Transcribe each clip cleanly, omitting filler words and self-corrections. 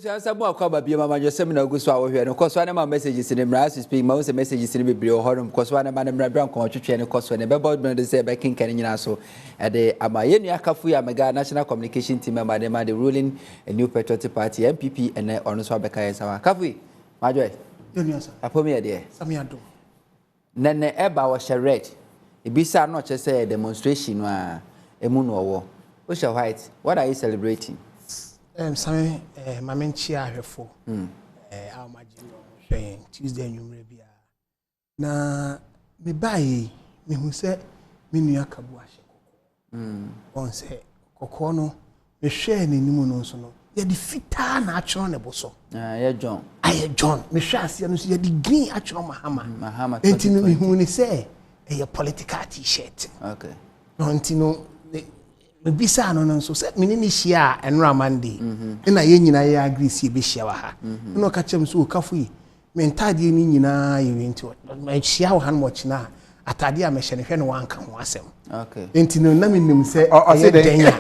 Some more come up, Amanyosem no go so here. Of course, one of my messages in the Mras speak most messages in the Brio Horum, because one of my Brown country and course when the board say back in Kenya so at the Amanyosem Kafui Amegah National Communication Team member the ruling a new patriotic party MPP and on Swabeka sama Kafui. Major. Apomi there. Samiado. Nene Eba was red. Ibisa not just say demonstration wa emuno wo. Osha White, what are you celebrating? Some Mamenchia Refo. Our Major Tuesday in Arabia. Na me buy me who said Minia Kabu. One say Cocono, me share in Nimuno sono. Ye defeater natural neboso. Yeah, John. I John, me share see the green actual Mahama. Entino me who say a political t-shirt. Okay. No, Antino. Bisa no so say me ni hia enra mande na ye nyina ye agree si be hia wa ha no ka chem so Kafui me ntade ni nyina ye nti ma hia wa han mo china atade a me hye ne hwe no wanka ho asem okay enti no na me nim say o say denya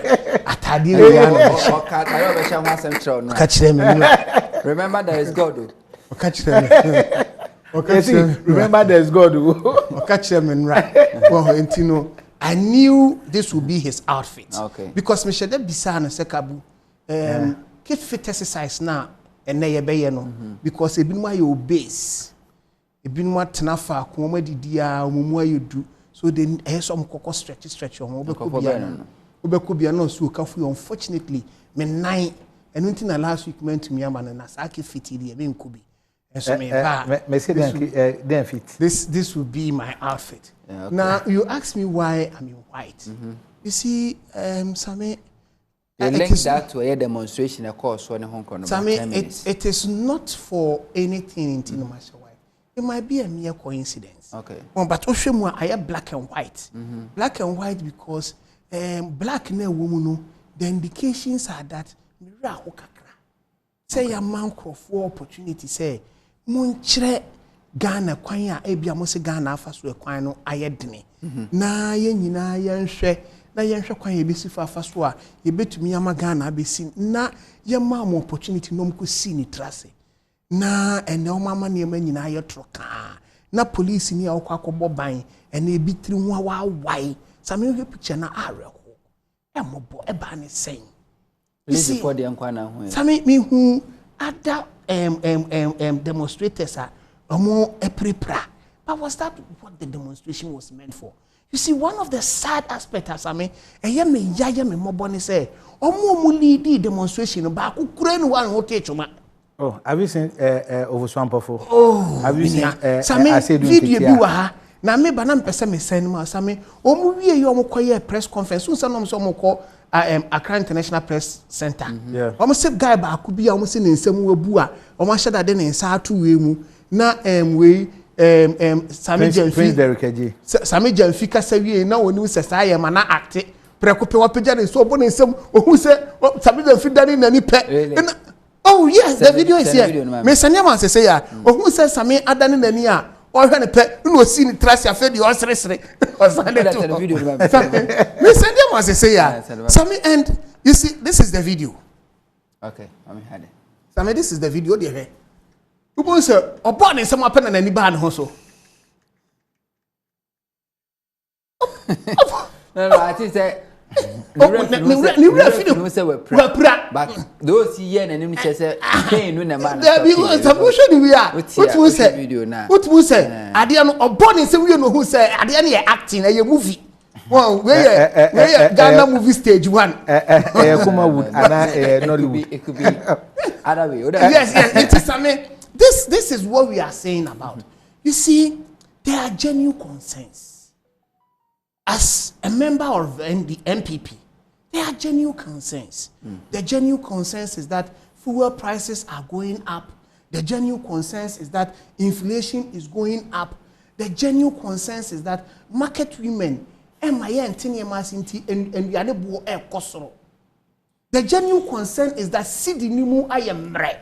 atade we ya no o ka tayo be hye ho asem kire no ka kire me remember there is God o ka kire me okay remember there is God o ka kire me nra wo enti no I knew this would be his outfit. Okay. Because Michelle Bisa and Kabu, keep fit exercise now and na yebe no because e binwa your base. E binwa tenafa ko di dia omumu you do. So then some koko stretch on obekubia no so Kafui unfortunately me nine and until last week meant to me am na saki fit e be nkubi. And so this will be my outfit. Yeah, okay. Now you ask me why I'm in white. You see, Sammy, you link that to a demonstration, of course, when Hong Kong. Sammy, it is not for anything in Tinomasha white. It might be a mere coincidence. Okay. But Oshemwa, I have black and white. Black and white because black and woman, the indications are that say a man for opportunity say. Munchre Ghana kwanya ebia mo se Ghana afa so ekwan no ayedene na ye nyina ye nhwe na ye nhwe kwan ye besi fa afa so a ye betumi ama Ghana besi na ye ma mo opportunity no mko si ni trase na ene o mama ne ma nyina ye troka na police ni akwa akobọ ban ene ebitiri ho wa wai same hwe picture na areho e mobo e ba ne sen police for the nkwa na ho same me hu ada demonstrators are more prepra. But was that what the demonstration was meant for? You see, one of the sad aspects, I mean, me mobile say, lead demonstration about Ukraine one chuma. Oh, have you seen over Swampofo? Oh, have you seen I said video na me banam pese me send ma same omu wie ye omo koye press conference so sanom so omo ko Accra International Press Center. Omo se guy ba akubia omo se ne nsam wabu a omo hyeda de ne nsa atu we mu na we Sami Jamfi Sami Jamfi kasa wie na oni se sa ye ma na act prekope wapagya ne so obo ne nsam ohu se Sami Jamfi dani nani pe. Oh yes, the video is here. Me sanyama se say ya ohu se Sami adani nani a or when a pet, no see the trash affair the osressry or Sunday to video. Miss Sandy was a say, Sammy, and you see, this is the video. Okay, I'm had it. Sammy, this is the video, dear. You want sir, or born in some open and any barn also. No, I think that. But those yen and him says, "Pain, no man." There be solution. We are. What will say? What will say? I didn't know. Born in some, you know who say, I didn't acting a movie. Well, where Ghana movie stage one. It could be other way. Yes, it is. I mean, this is what we are saying about. You see, there are genuine concerns. As a member of the MPP, there are genuine concerns. The genuine concerns is that fuel prices are going up. The genuine concerns is that inflation is going up. The genuine concerns is that market women, and the genuine concern is that Cedi Nimu Ayemre.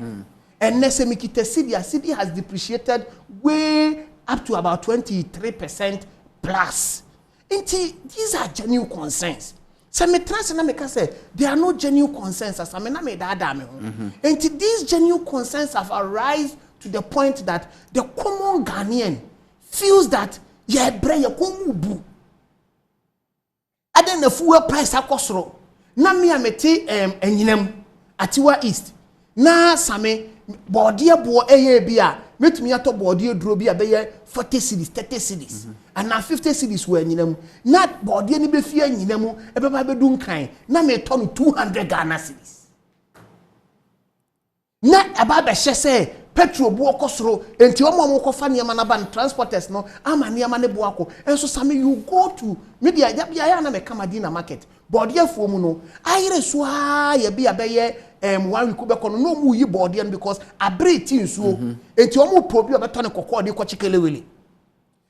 And Nesemikite Cedi has depreciated way up to about 23% plus. These are genuine concerns. So me trans na me ka say there are no genuine consensus. I mean na me da me ho. And these genuine consensus have arisen to the point that the common Ghanaian feels that ye bre ye komu bu. Aden na fuel price akosoro. Na me amete enyinam Atiwa East. Na same body bo eye bia metumi ato body duro bia be ye 40 cedis 30 cedis and na 50 cedis we anyinam na body ni be fie anyinam e be ba be dun kan na me to no 200 Ghana cedis na aba be hye say petrol bo okosoro enti omo kofa niam na ban transporters no ama niam ne bo akọ enso same you go to media ya na me kamadina market body afuo mu no ayire so a ye bia be ye one week be kono no mu yi body because abreti nsuo enti omo probi obeto ne kokko de ko chikelewele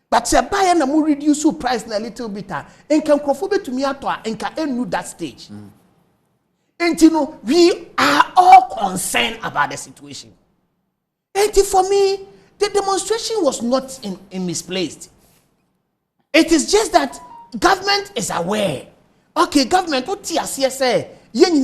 but se buy na mu reduce price na little bit enka nkrofo betumi ato enka enu that stage enti no we are all concerned about the situation. And for me, the demonstration was not misplaced. It is just that government is aware. Okay, government, what TSA and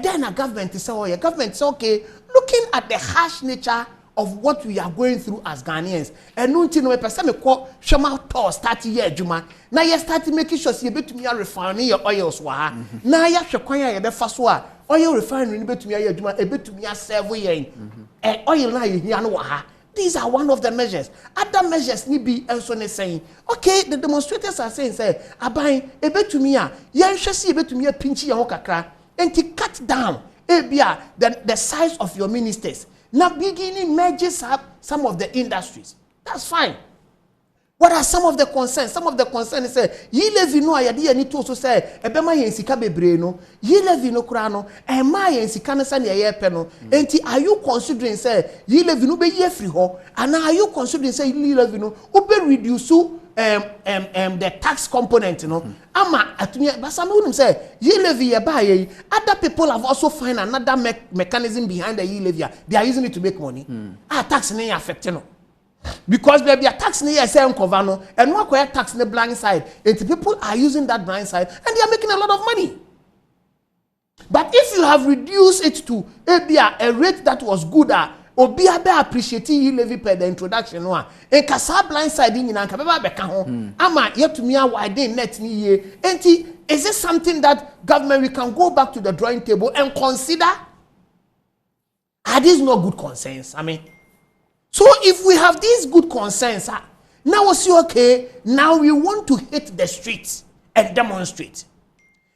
then a government is government is okay, looking at the harsh nature of what we are going through as Ghanaians. And no know a person call Shama to start year Juma. Now you start making sure you bet me a refining your oils. Now you should the first one. Oil refinery bet me a Juma, a bit to me a 7 years. And oil now you these are one of the measures. Other measures need be also saying, okay, the demonstrators are saying, say, Abai, a bit to me, yan shall see a bit to me a pinchy okakra, and to cut down the size of your ministers. Now beginning merges up some of the industries. That's fine. What are some of the concerns? Some of the concerns say, ye levy no ayadi ani to so say, ebema yensika bebre no, ye levy no kra no, ema yensika na sa na ye pe no. Enti are you considering say ye levy no be ye free ho? And are you considering say ye levy no ube reduce the tax component no? Ama atumi but some would say ye levy ye buy ye. Other people have also find another mechanism behind the ye levy. They are using it to make money. Tax na affect no. Because there be a tax near say cover no and what tax in the blind side. And people are using that blind side and they are making a lot of money. But if you have reduced it to a rate that was good, or be appreciating you levy per the introduction one. And kasa blind side in anka beba beka ho. Ama yet to me a wide net ni ye. Enti is this something that government we can go back to the drawing table and consider? Are these not good concerns? I mean. So if we have these good concerns, now we'll see, okay, now we want to hit the streets and demonstrate.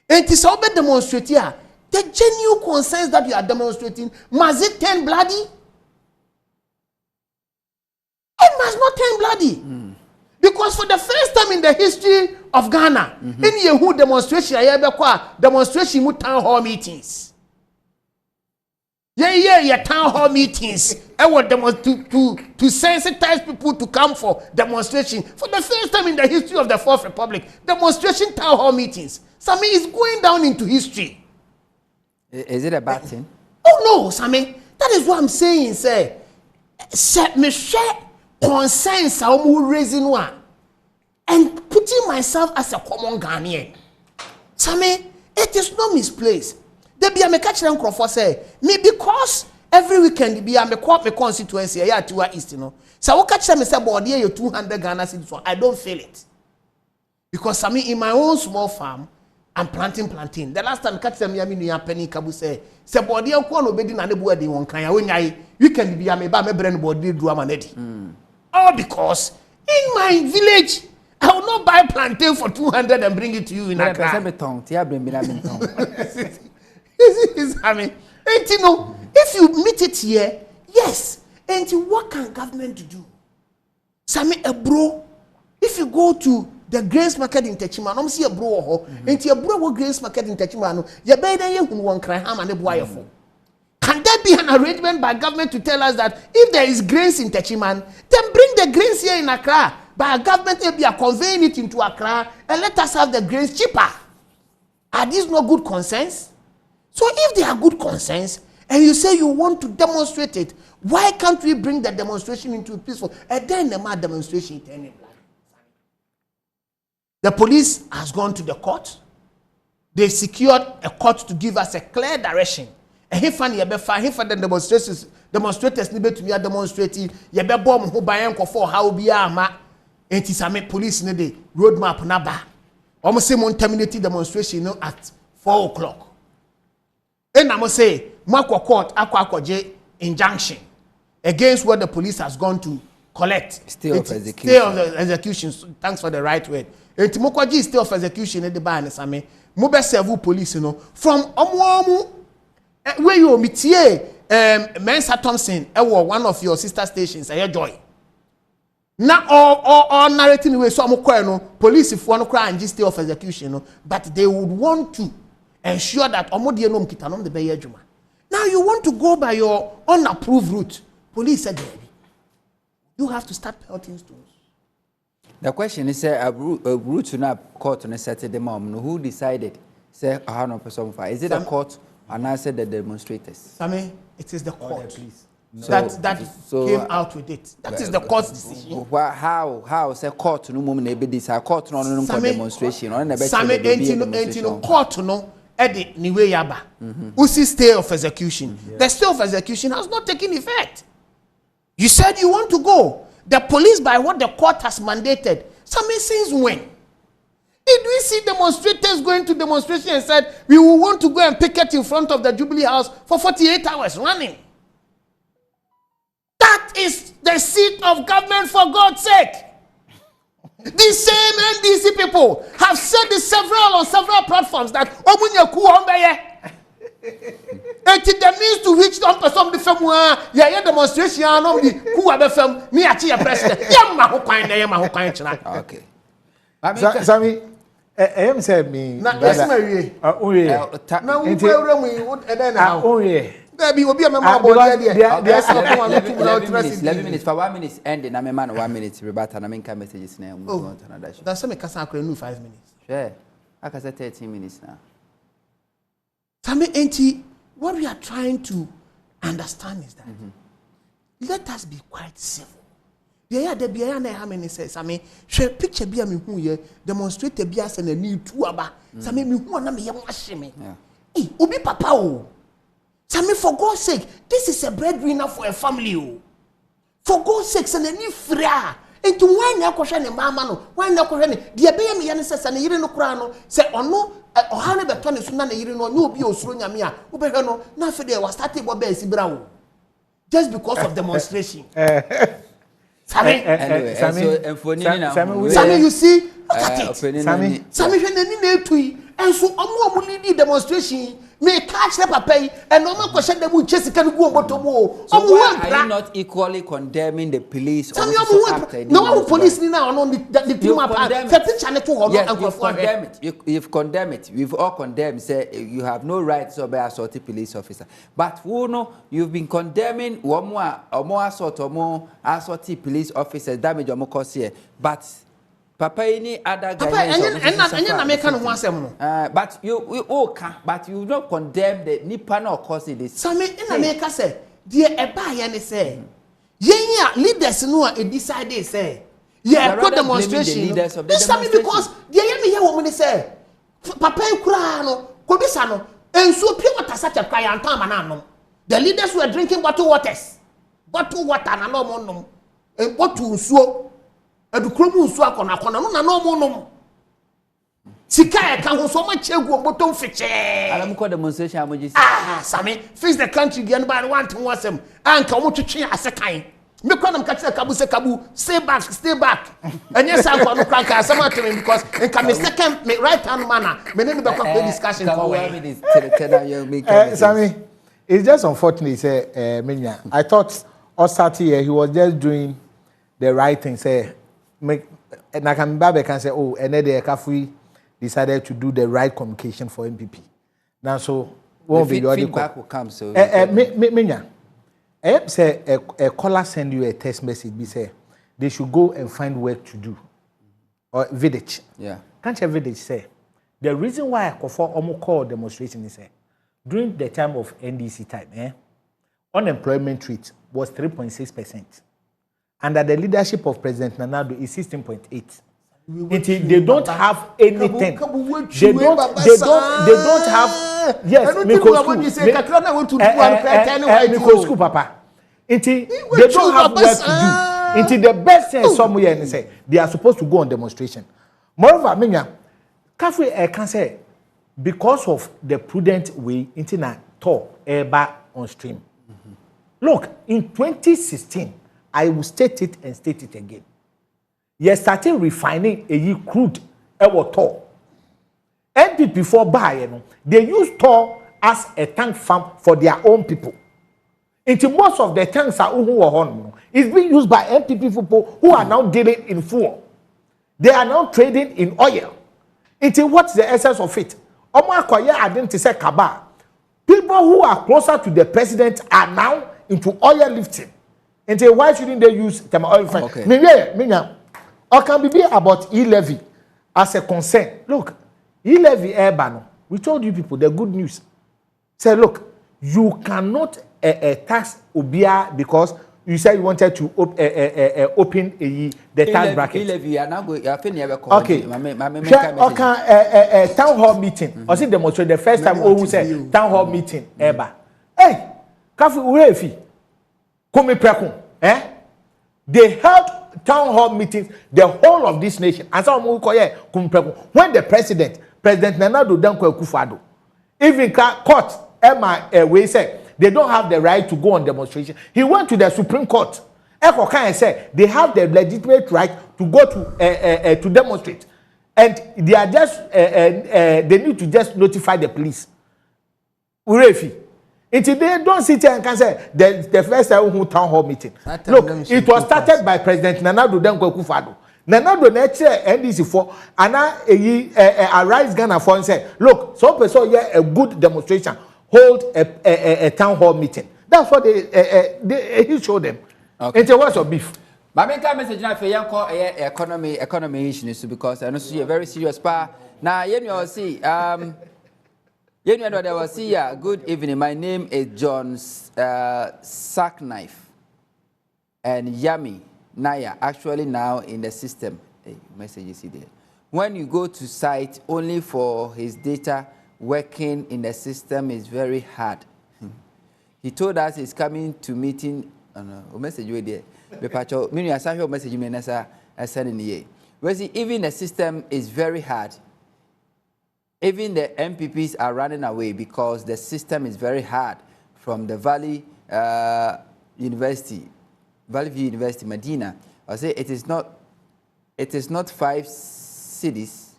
And it is how we demonstrate here. The genuine concerns that you are demonstrating, must it turn bloody? It must not turn bloody. Because for the first time in the history of Ghana, any who demonstration, demonstration town hall meetings. Yeah, town hall meetings. I want them to sensitize people to come for demonstration. For the first time in the history of the Fourth Republic, demonstration town hall meetings. Sammy is going down into history. Is it a bad thing? Oh no, Sammy. That is what I'm saying, sir. Me share concerns I'm raising one and putting myself as a common Ghanaian. Sammy, it is not misplaced. They be a catch them Crawford say me because every weekend be a me constituency here at Atiwa East, you know. So I catch them and say body you 200 Ghana cedis for I don't feel it. Because I mean in my own small farm I'm planting. The last time I catch them yami no penny Kabu say body you kwa no bedi na ne bo adi won kan ya we weekend be a me ba me brand body do am anedi. All because in my village I will not buy plantain for 200 and bring it to you in Accra. I mean, and you know, if you meet it here, yes. And what can government do? Sami a bro. If you go to the grains market in Techima, no see a bro and your bro will grains market in Techima, no, you better you won't cry ham and a boy for. Can there be an arrangement by government to tell us that if there is grains in Techiman, then bring the grains here in Accra? By government, be conveying it into Accra and let us have the grains cheaper. Are these not good concerns? So if they are good concerns, and you say you want to demonstrate it, why can't we bring the demonstration into peaceful? And then the mad demonstration turning black. The police has gone to the court. they secured a court to give us a clear direction. And he found the demonstrators need to be demonstrating. You be bomb who buy and for how be ama. And it's a police in the roadmap naba. Almost same terminated demonstration at 4 o'clock. And I must say, Marco Court, Aqua J injunction against what the police has gone to collect. Stay of execution. Stay of execution. Thanks for the right word. And Timokwaji stay of execution in the ban. Same. Mobe serve police, from Omuamu. Where you meet Mensa Thompson, one of your sister stations, Joy. Now all narrating way so police if one cry and just stay of execution, but they would want to ensure that omodienum kitanom the bayejuma. Now you want to go by your unapproved route. Police said, you have to start pelting stones. The question is, a route to not court on a Saturday morning. Who decided? Say, is it a court? And I said the demonstrators. Sammy, it is the court that came out with it. That is the court's decision. How? Say court no moment maybe this a court no demonstration. Sammy, ain't court no. Edit niwe yaba. Usi stay of execution. The stay of execution has not taken effect. You said you want to go. The police, by what the court has mandated. Sammy, since when? Did we see demonstrators going to demonstration and said, we will want to go and picket in front of the Jubilee House for 48 hours running? That is the seat of government, for God's sake. These same NDC people have said this on several platforms that and the means to which don't person be from yeah demonstration who are from me at your president. Okay. Sammy, I said me. Now, yes, my now we will be a member. 11 minutes for 1 minute ending. I'm a man 1 minute. Rebata, I mean, messages now. That's some Casa 5 minutes. Sure, I can say 13 minutes now. Sammy, auntie, what we are trying to understand is that let us be quite civil. The be na ha me say Sammy, share picture bia me hu ye demonstrate bia se na ni tu aba. Sammy me hu na me ye mahye me. Eh, obi papa o. Sammy, for God's sake, this is a breadwinner for a family o. For God's sake, se na ni fria. Enti wan na akohwe ne mama no, wan na akohwe ne de be ye me ye ne se na yire no kura no, se ono oha ne beto ne so na yire no nya obi osuro nyame a, wo behwe no na afi de wa start bo ba asibra wo. Just because of demonstration. Sammy, Sammy, you see, look at it. Sammy, and so I'm leading demonstration. May catch the papa and no man question them with chase can go on to so why are you not equally condemning the police? No police now on the team up. Yes, you've condemned it. We've all condemned. Say you have no right to obey assaulted police officer. But who know you've been condemning one more assault or more assaulted police officers damage or more cause here. But Papa, any other guy, but you but you don't condemn the Nippon or cause this. Some in America say, dear Eba, say, yeah, leaders know and decide they say, yeah, put demonstration. Leaders of the demonstration. Because dear me woman say, Papa Kurano, Kobisano, and so pure water such a cry and tamanano. The leaders were drinking bottled water and no more, and what to so. Edukromu nso akona no na no mo no sika e kan ho so ma chegu botom fiche alam ko demonstration amoji Sammy face the country again by one thing wasem anka mo twetwe asekan me kwanam ka kire Kabu say Kabu stay back and yes I no crank asem atemi because in come second me right hand manner me need be kwa discussion for way Sammy, it's just unfortunate say Menya I thought Osati here he was just doing the right thing say Nakambabe can say, oh, and then the Kafui decided to do the right communication for MPP. Now, so won't be your feedback will come. So, Minya, say a caller send you a text message. Be say they should go and find work to do or village. Yeah, can't you village say the reason why I call demonstration is during the time of NDC time, unemployment rate was 3.6%. Under the leadership of President Nanado is 16.8. They don't have anything. They don't have. Yes, school, Papa. They don't have work to do. The best thing somewhere and say they are supposed to go on demonstration. Moreover, Kafui can say because of the prudent way internet talk back on stream. Look, in 2016, I will state it and state it again. You started refining a crude Tor. NPP for buy, they use Tor as a tank farm for their own people. Into most of the tanks are it's being used by NPP people who are now dealing in fuel. They are now trading in oil. Into what's the essence of it? People who are closer to the president are now into oil lifting. Into why shouldn't they use thermal oil? Okay. Or can be about e-levy as a concern. Look, e-levy air ban. We told you people the good news. Say, look, you cannot tax Obia because you said you wanted to open the tax bracket. E-levy, okay. Town hall meeting. I see demonstrate the first time who said town hall meeting. Hey, Kafui Urefi, come prekum. They held town hall meetings, the whole of this nation. And some when the President Nana Addo Dankwa Akufo-Addo, even court, we said they don't have the right to go on demonstration. He went to the Supreme Court. And said they have the legitimate right to go to demonstrate, and they are just they need to just notify the police. Urefi. Until they don't sit here and can say the first time town hall meeting. Look, it was started by President Nana Addo Dankwa Akufo-Addo. Nana Addo nature NDC for and arise Ghana for and say, look, some person here a good demonstration, hold a town hall meeting. That's what he showed them. Okay. It's a what's of beef. But I make a message now for young economy issues because I know you're very serious. Now you see you know what I was see. Good evening. My name is John Sackknife and Yami Naya. Actually, now in the system, message you see there. When you go to site only for his data, working in the system is very hard. He told us he's coming to meeting. Message you there. Meaning I saw your message. I send in the even the system is very hard. Even the MPPs are running away because the system is very hard. From the Valley University, Valley View University, Medina. I say it is not 5 cities.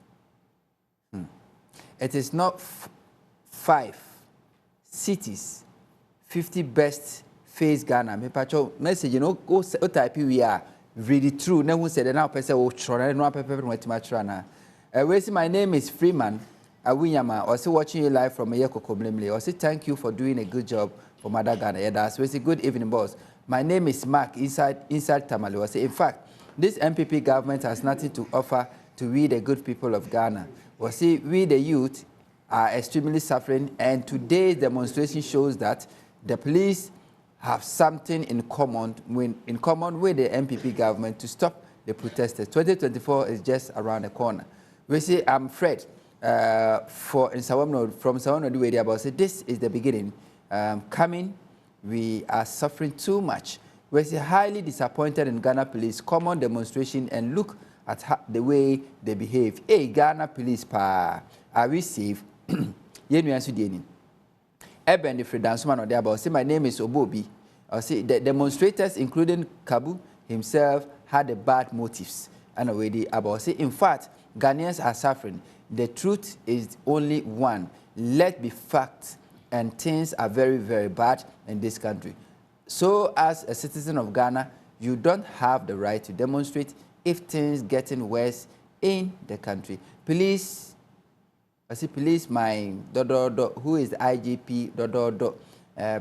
It is not 5 cities. 50 best face Ghana. Me pacho message go type we are really true. No one said now person will try no paper with matrana. My name is Freeman Awinyama. Also watching you live from Yeko Koblemle. Also thank you for doing a good job for Mother Ghana. Yeah, that's a good evening, boss. My name is Mark inside Tamale. Also, in fact, this MPP government has nothing to offer to we the good people of Ghana. We the youth are extremely suffering, and today's demonstration shows that the police have something in common with the MPP government to stop the protesters. 2024 is just around the corner. We say I'm Fred from Sawamno about say this is the beginning. Coming, we are suffering too much. We say highly disappointed in Ghana police. Common demonstration and look at the way they behave. Hey, Ghana police are we safe? Yenu answer the Eben the freedance man or there about say my name is Obobi. I say the demonstrators, including Kabu himself, had the bad motives. And already about say in fact Ghanaians are suffering. The truth is only one. Let be facts, and things are very, very bad in this country. So as a citizen of Ghana, you don't have the right to demonstrate if things getting worse in the country. Police, I see police, who is the IGP,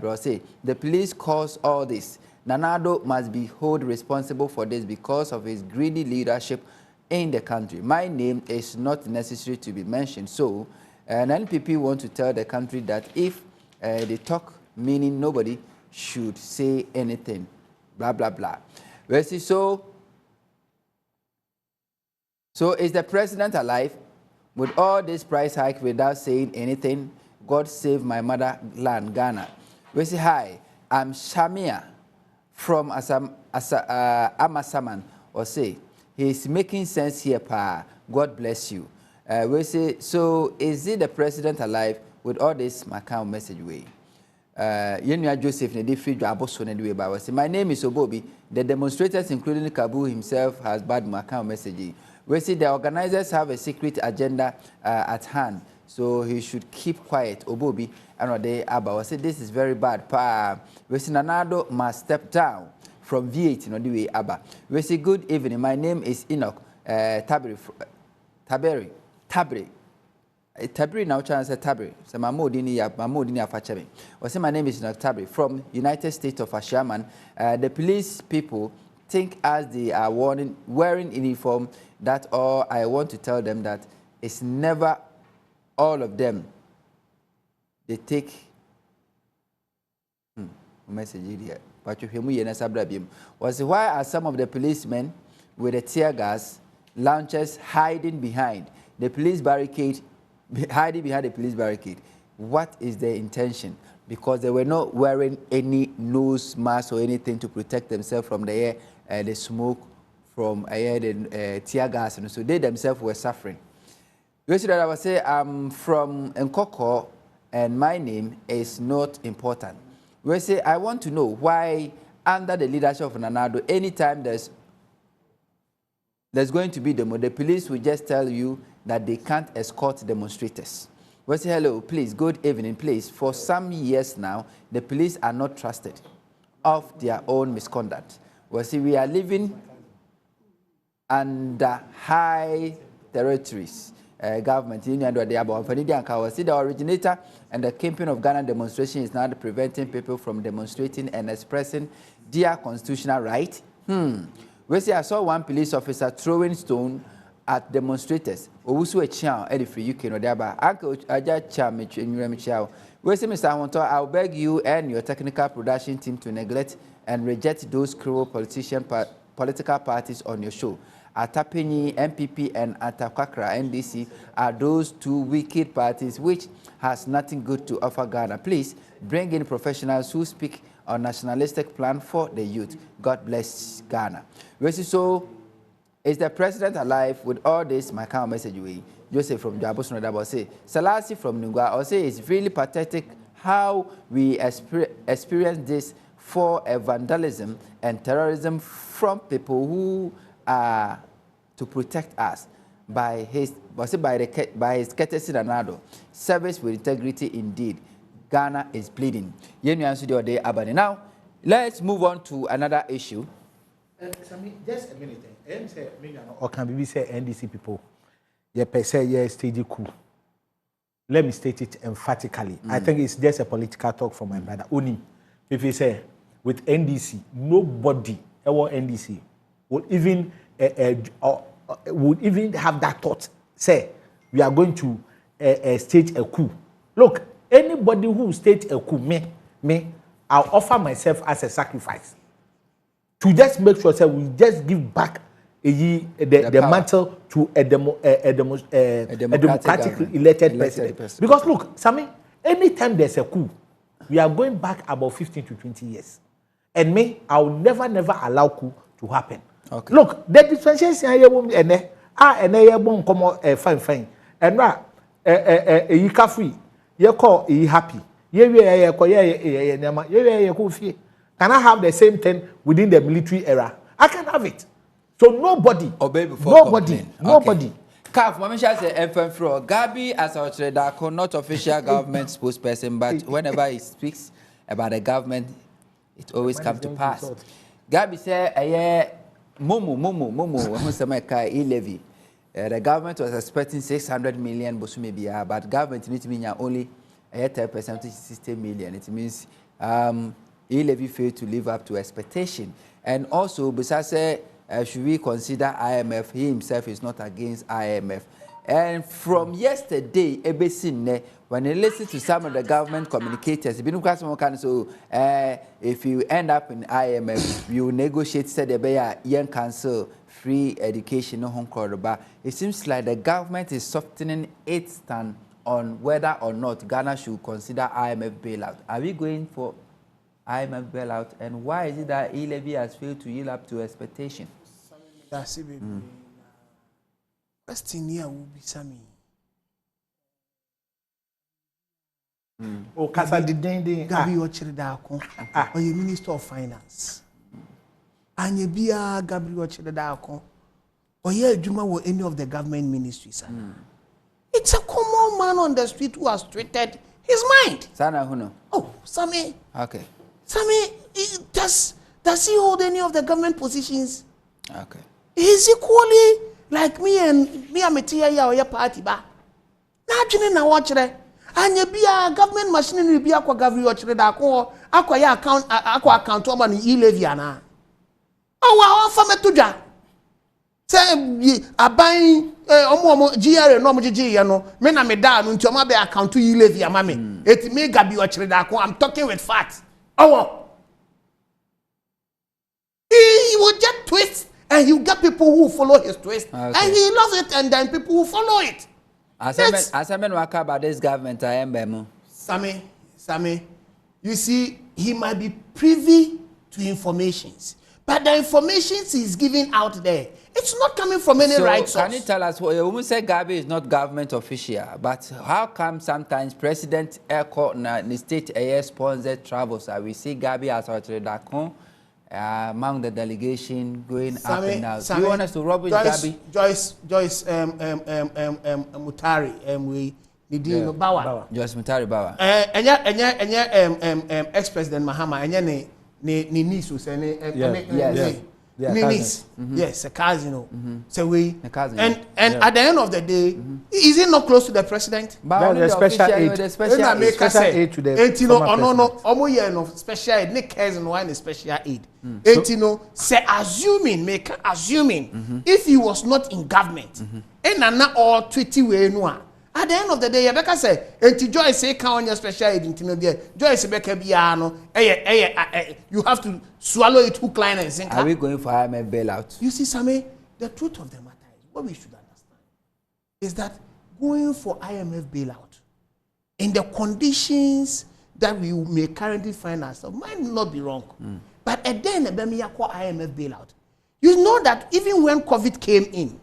bro, say, the police caused all this. Nana Addo must be held responsible for this because of his greedy leadership in the country. My name is not necessary to be mentioned. So, an NPP want to tell the country that if they talk, meaning nobody should say anything, blah, blah, blah. Well, see, so So is the president alive? With all this price hike without saying anything, God save my motherland, Ghana. We say, hi, I'm Shamia from Amasaman. Or say, he's making sense here, pa. God bless you. We say, so is it the president alive? With all this, my kind of message way. Joseph my name is Obobi. The demonstrators, including Kabu himself, has bad my kind of message. We see the organizers have a secret agenda at hand, so he should keep quiet. Obobi and they about. We say this is very bad. Pa, we see Nanado must step down from V8 in the way Abba. We say good evening. My name is Enoch Tabri. Tabri now chance Tabri. So Mamodini Afachemi. Or say my name is Enoch Tabri from United States of Ashaman. The police people think as they are wearing uniform. That all I want to tell them that it's never all of them. They take message here. But you hear me was why are some of the policemen with the tear gas launchers hiding behind the police barricade, hiding behind the police barricade? What is their intention? Because they were not wearing any nose mask or anything to protect themselves from the air, the smoke, from the tear gas, and so they themselves were suffering. You see that I was say I'm from Nkoko and my name is not important. We say I want to know why under the leadership of Nanado, anytime there's going to be demo, the police will just tell you that they can't escort demonstrators. We say hello, please, good evening, please. For some years now, the police are not trusted of their own misconduct. We say we are living under high territories. Government, the originator and the campaign of Ghana demonstration is now preventing people from demonstrating and expressing their constitutional right. We say I saw one police officer throwing stone at demonstrators. Owusu echiao edifri UK no diaba. Uncle Aja Cham echiao. We say Mr. Awonto, I'll beg you and your technical production team to neglect and reject those cruel political parties on your show. Atapenyi, MPP, and Atakwakra, NDC, are those two wicked parties which has nothing good to offer Ghana. Please bring in professionals who speak on nationalistic plan for the youth. God bless Ghana. So, is the president alive? With all this, my kind of message way. Joseph from Jabos Nodabo say, Salasi from Nungwa, or say it's really pathetic how we experience this for a vandalism and terrorism from people who are to protect us by his courtesy and service with integrity indeed. Ghana is bleeding. Now, let's move on to another issue. Just a minute. Or can we say NDC people? Yeah, per se, yeah, stage coup. Let me state it emphatically. I think it's just a political talk from my brother. Only if you say with NDC, nobody ever NDC would even have that thought. Say we are going to stage a coup. Look, anybody who stage a coup, I'll offer myself as a sacrifice to just make sure that we just give back the mantle to a democratic elected president. Because look, Sammy, anytime there's a coup, we are going back about 15 to 20 years. And I will never allow coup to happen. Okay. Look, the differentiation here fine. And now, Kafui, you call happy. Can I have the same thing within the military era? I can have it. So nobody. Obey before nobody. Kaf, Mamisha said, Gabi as our trader, not official government spokesperson, but whenever he speaks about the government, it always comes to pass. Gabi said, Momo, e-levy. The government was expecting 600 million, but government needs to be only 10%, 60 million. It means e-levy failed to live up to expectation. And also, besides, should we consider IMF? He himself is not against IMF. And from yesterday, ebesine, when you listen to some of the government communicators, if you end up in IMF, you negotiate said the young cancel free education no home corridor. It seems like the government is softening its stand on whether or not Ghana should consider IMF bailout. Are we going for IMF bailout, and why is it that e-levy has failed to yield up to expectation? That's it, baby. Question here will be Sammy. Oh, Kasa Didende. Gabi Ochredako, or your Minister of Finance. And you be a Gabi Ochredako, or you Juma or any of the government ministries. It's a common man on the street who has treated his mind. Sana Huno. Oh, Sammy. Okay. Sammy, does he hold any of the government positions? Okay. He's equally like me and Metia or your party ba. Naturally, now watch it. And you be a government machinery be a Gavi watcher that or acquire account woman in Eleviana. Oh, well, from a tuja. Say, a buying GR no G, men me down until my account to Elevia, mammy. It may Gabi watcher that I'm talking with facts. Oh, he will just twist, and you get people who follow his twist, and he loves it, and then people who follow it. As I mean, what about this government? I am Bemo. Sammy, you see, he might be privy to informations, but the informations he's giving out there, it's not coming from any right source. Can you tell us, well, you say Gabi is not government official, but how come sometimes President Eko na the state air sponsored travels? We see Gabi as our among the delegation going up and down. Do you want us to rubbish Gabi? Joyce Mutari, we need Bawa. Joyce Mutari Bawa. And ex-president Mahama, and ni niece who say niece, yes, a cousin. So we and at the end of the day, is he not close to the president? But the special aid to the special aid. Nick cares and why special aid. Say assuming, if he was not in government, and not all treaty way no. At the end of the day, Rebecca said, Joyce say count your special aid into there. Joyce Rebecca Biano, you have to swallow it hook, line, and sinker. Are we going for IMF bailout? You see, Sammy, the truth of the matter is, what we should understand is that going for IMF bailout in the conditions that we may currently find ourselves might not be wrong. But at the end of the day, IMF bailout. You know that even when COVID came in,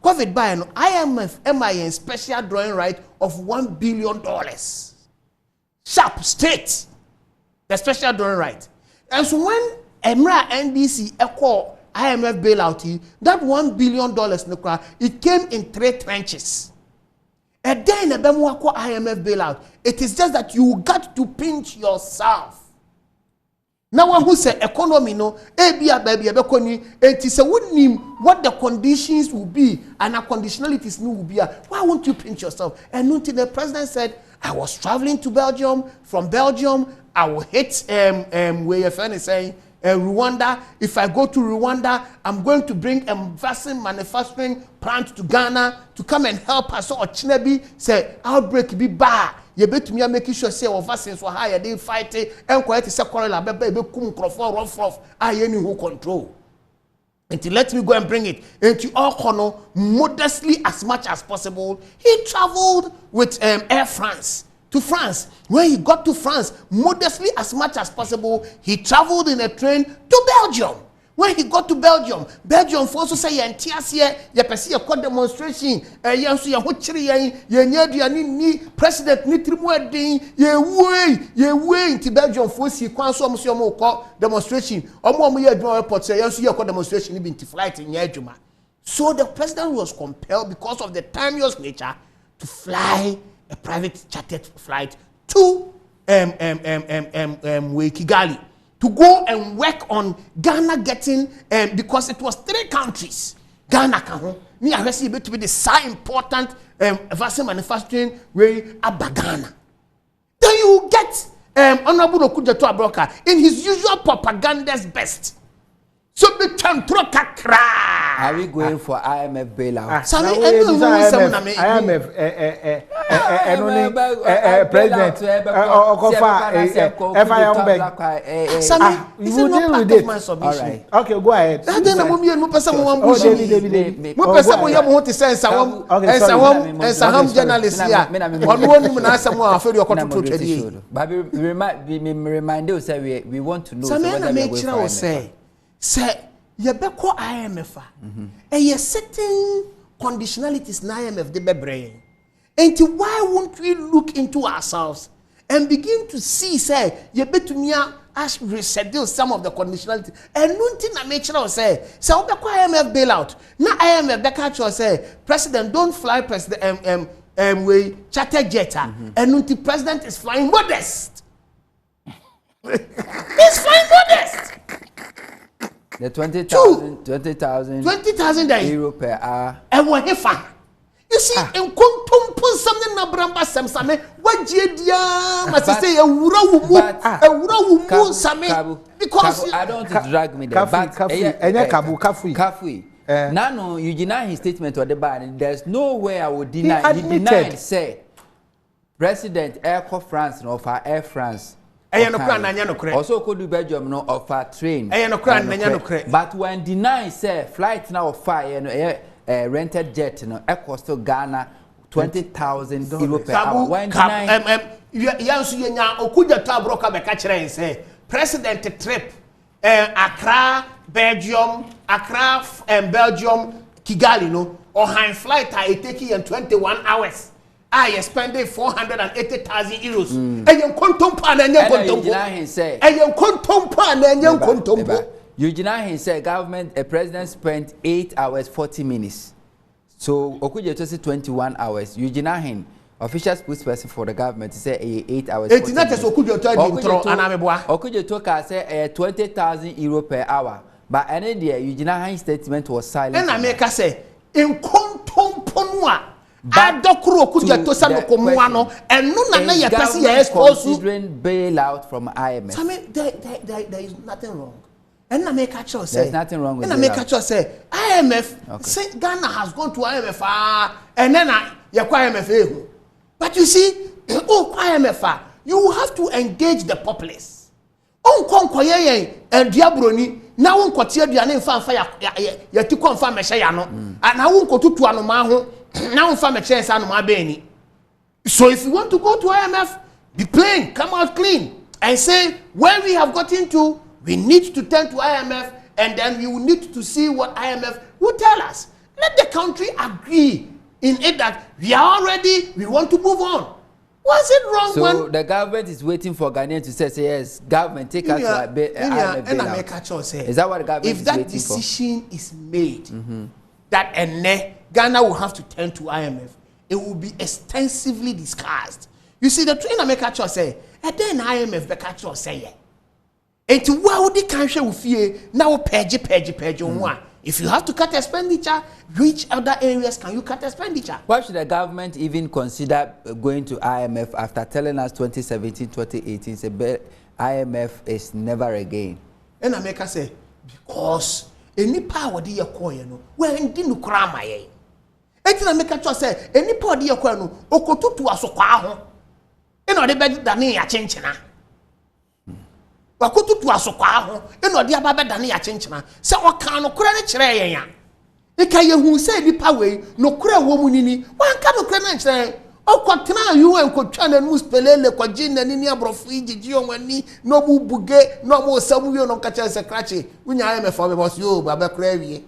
COVID by an IMF MIN special drawing right of $1 billion. Sharp, straight. The special drawing right. And so when Emra NDC echo IMF bailout, that $1 billion, it came in 3 tranches. And then IMF bailout, it is just that you got to pinch yourself. Now who say economy no baby and say what the conditions will be and the conditionalities will be. Why won't you pinch yourself? And until the president said, I was traveling to Belgium. From Belgium, I will hit where your friend is saying Rwanda. If I go to Rwanda, I'm going to bring a vaccine manufacturing plant to Ghana to come and help us. So Chinebi say outbreak be bad. You bet me making sure say our vaccines were higher. They fight it and quite a quarrel. Baby kum crofo rough. I any who control. Until let me go and bring it into all corner modestly as much as possible. He traveled with Air France to France. When he got to France, modestly as much as possible, he traveled in a train to Belgium. When he got to Belgium for also say here, you perceive a court demonstration, president ye way into Belgium for see demonstration. Report say demonstration into flight in Yejuma. So the president was compelled because of the timeless nature to fly a private chartered flight to Kigali to go and work on Ghana getting because it was 3 countries. Ghana can me I see to be the so important vaccine manufacturing way about Ghana. Then you get Honorable Okujeto Abroka in his usual propaganda's best. So be chantro kakra. Are we going for IMF bailout? IMF president you deal with it. All right. Okay, go ahead. We want to know. Say Yebeko IMF a certain conditionalities na IMF de bebrain. And why won't we look into ourselves and begin to see say yebetumia as reschedule some of the conditionalities and nothing na make sure say obeko IMF bailout na IMF the catch say president don't fly president we charter jet and nothing president is flying modest. He's flying modest. The 20,000 euro per hour. And what if you see, in quantum put something na bramba same what jedia must say a wurawu same because I don't want to drag me there. But Kafui. Now you deny his statement or the ban. There's no way I would deny. He denied say President Air France or for Air France. Also could do Belgium no of a train. But when deny say flight now of fire rented jet no cost to Ghana 20,000 euro per hour. When deny okuja to abroka be ka kire say president trip Accra Belgium Kigali no or high flight I taking in 21 hours. I spending 480,000 euros. And you contompa and you contompa. Eugene said government a president spent 8 hours 40 minutes. So Okuje to say 21 hours. Eugene official spokesperson for the government say 8 hours. It's not just Okuje to say 20,000 euro per hour. But any day Eugene statement was silent. And I make us say in contompa. But considering bailout from IMF. I mean, there is nothing wrong. And I make a choice. There's nothing wrong with and I make a choice. IMF, say Ghana has gone to IMF, and then IMF. But you see, IMF, you have to engage the populace. On Konkoye and Diabroni, now on Kotia Diane Fanfire, Yatikon Fameshayano, and I won't go to Anomaho. Now from a chance and my Benny. So if you want to go to IMF, be plain, come out clean, and say where we have got into, we need to turn to IMF, and then we will need to see what IMF will tell us. Let the country agree in it that we are ready, we want to move on. Was it wrong? So the government is waiting for Ghanaians to say yes, government take us to IMF bailout. Is that what the government is waiting for? If that decision is made, that Ghana will have to turn to IMF. It will be extensively discussed. You see, the train America say, and then IMF the catcher say, and to why would the country will fear now page on one? If you have to cut expenditure, which other areas can you cut expenditure? Why should the government even consider going to IMF after telling us 2017, 2018, say IMF is never again? And America say, because any power the acquire no, well, in Dinukramay. Eti make a choice say any podi yakwa no okotutu asokwa ho e no de be dane ya chenchena wakotutu asokwa ho e no de aba be dane ya chenchena se okan no kura ne kire yen ya e ka yehu se nipa we no kura wo mu nini wanka no kura na kire okotena yu enkotwa na mu spelele kwa jinna nini abrofu ijiji onwani no bu buge no mo samu wi no ka kire se krache unya ya me fo be boss yo baba kura wie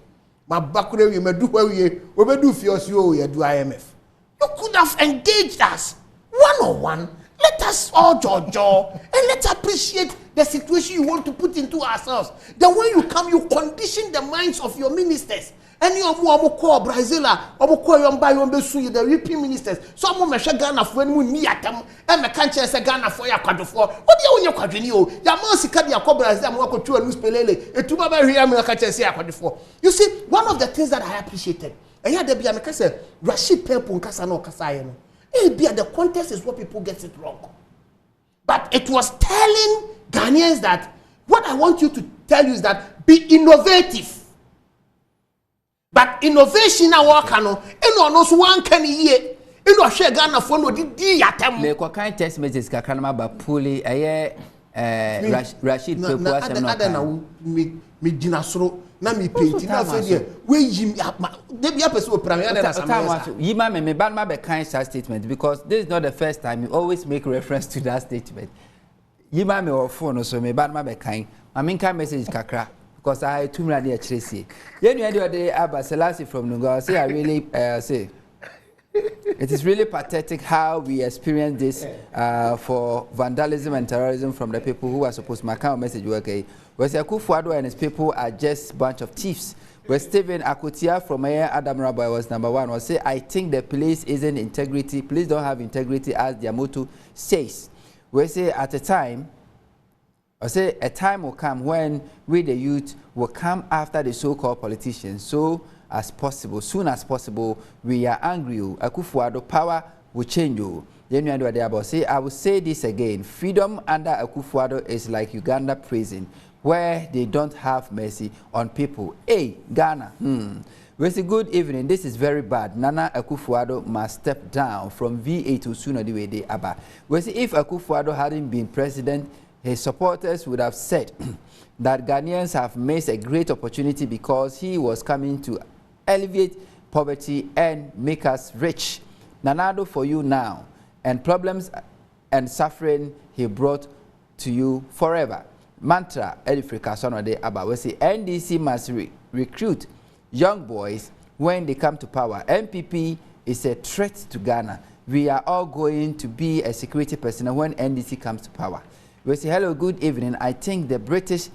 Mabakure we medu we obedu fiosio ye do IMF. You could have engaged us one-on-one. Let us all jojo and let's appreciate the situation you want to put into ourselves. Then when you come, you condition the minds of your ministers. And you are call Brazil, or call your buy the European ministers. Some of them Ghana for when we at them, and the country say Ghana for your quadro for. What do you want your quadrenio? Yamosi Kadia Cobra, them walk to a loose pelele, a tuba here, America say quadro for. You see, one of the things that I appreciated, and yeah, there be a say, Rashid Pelpun Casano Casayano. The context is what people get it wrong. But it was telling Ghanaians that what I want you to tell you is that be innovative. But innovation na work no, no so one can ye. Eno share Ghana for no di yatem. Me ko kan text message kakra na ba puli Rashid Pepu asem no. Na me dinasoro na me paint na fe de we yim de bia person opra me na some. Yima me ban ma be kind statement because this is not the first time you always make reference to that statement. Yima me or phone so me ban ma be kind. I mean kind message kakra because I too many near Tracy. You know the day Abba Selassie from Nuga say I really say it is really pathetic how we experience this for vandalism and terrorism from the people who are supposed to make our message work. Whereas Kafui and his people are just a bunch of thieves. Where Stephen Akutia from Adam Rabbi was number one. Was say, I think the police isn't integrity. Police don't have integrity as their motto says. We say at a time, I say a time will come when we the youth will come after the so-called politicians. So as possible, soon as possible, we are angry. Kafui power will change. Then you about say, I will say this again. Freedom under Kafui is like Uganda prison, where they don't have mercy on people. Hey, Ghana. We say good evening. This is very bad. Nana Akufo-Addo must step down from VA to sooner the way they are. We say if Akufo-Addo hadn't been president, his supporters would have said that Ghanaians have missed a great opportunity because he was coming to alleviate poverty and make us rich. Nanado for you now, and problems and suffering he brought to you forever. Mantra Edifrika Sonode Abba. We say NDC must recruit young boys when they come to power. MPP is a threat to Ghana. We are all going to be a security personnel when NDC comes to power. We say hello, good evening. I think the British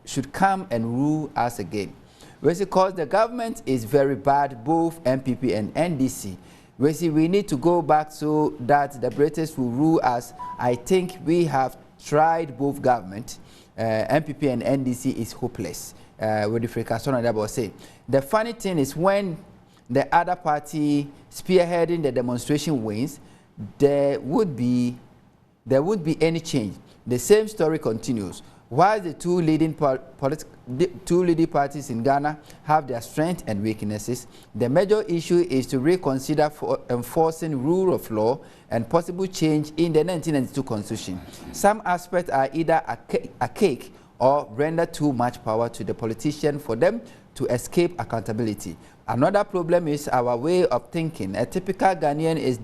should come and rule us again. We say because the government is very bad, both MPP and NDC. We say we need to go back so that the British will rule us. I think we have tried both government, MPP and NDC is hopeless. With the fracasson about say. The funny thing is when the other party spearheading the demonstration wins, there would be any change. The same story continues. While the two leading parties in Ghana have their strengths and weaknesses, the major issue is to reconsider for enforcing rule of law and possible change in the 1992 Constitution. Some aspects are either a cake or render too much power to the politician for them to escape accountability. Another problem is our way of thinking. A typical Ghanaian is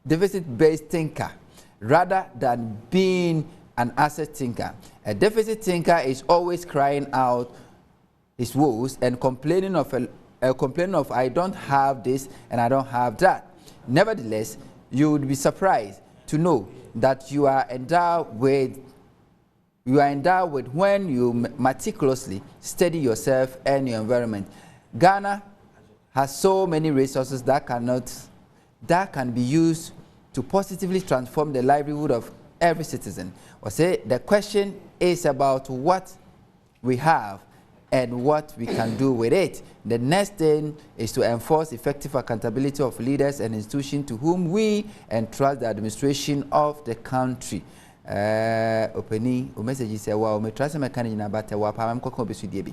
deficit-based thinker rather than being an asset thinker. A deficit thinker is always crying out his woes and complaining of I don't have this and I don't have that. Nevertheless, you would be surprised to know that you are endowed with when you meticulously study yourself and your environment. Ghana has so many resources that can be used to positively transform the livelihood of every citizen. Or say the question is about what we have and what we can do with it. The next thing is to enforce effective accountability of leaders and institutions to whom we entrust the administration of the country. Opening message say wow me trust me can in about wa pa am kokon be sudie.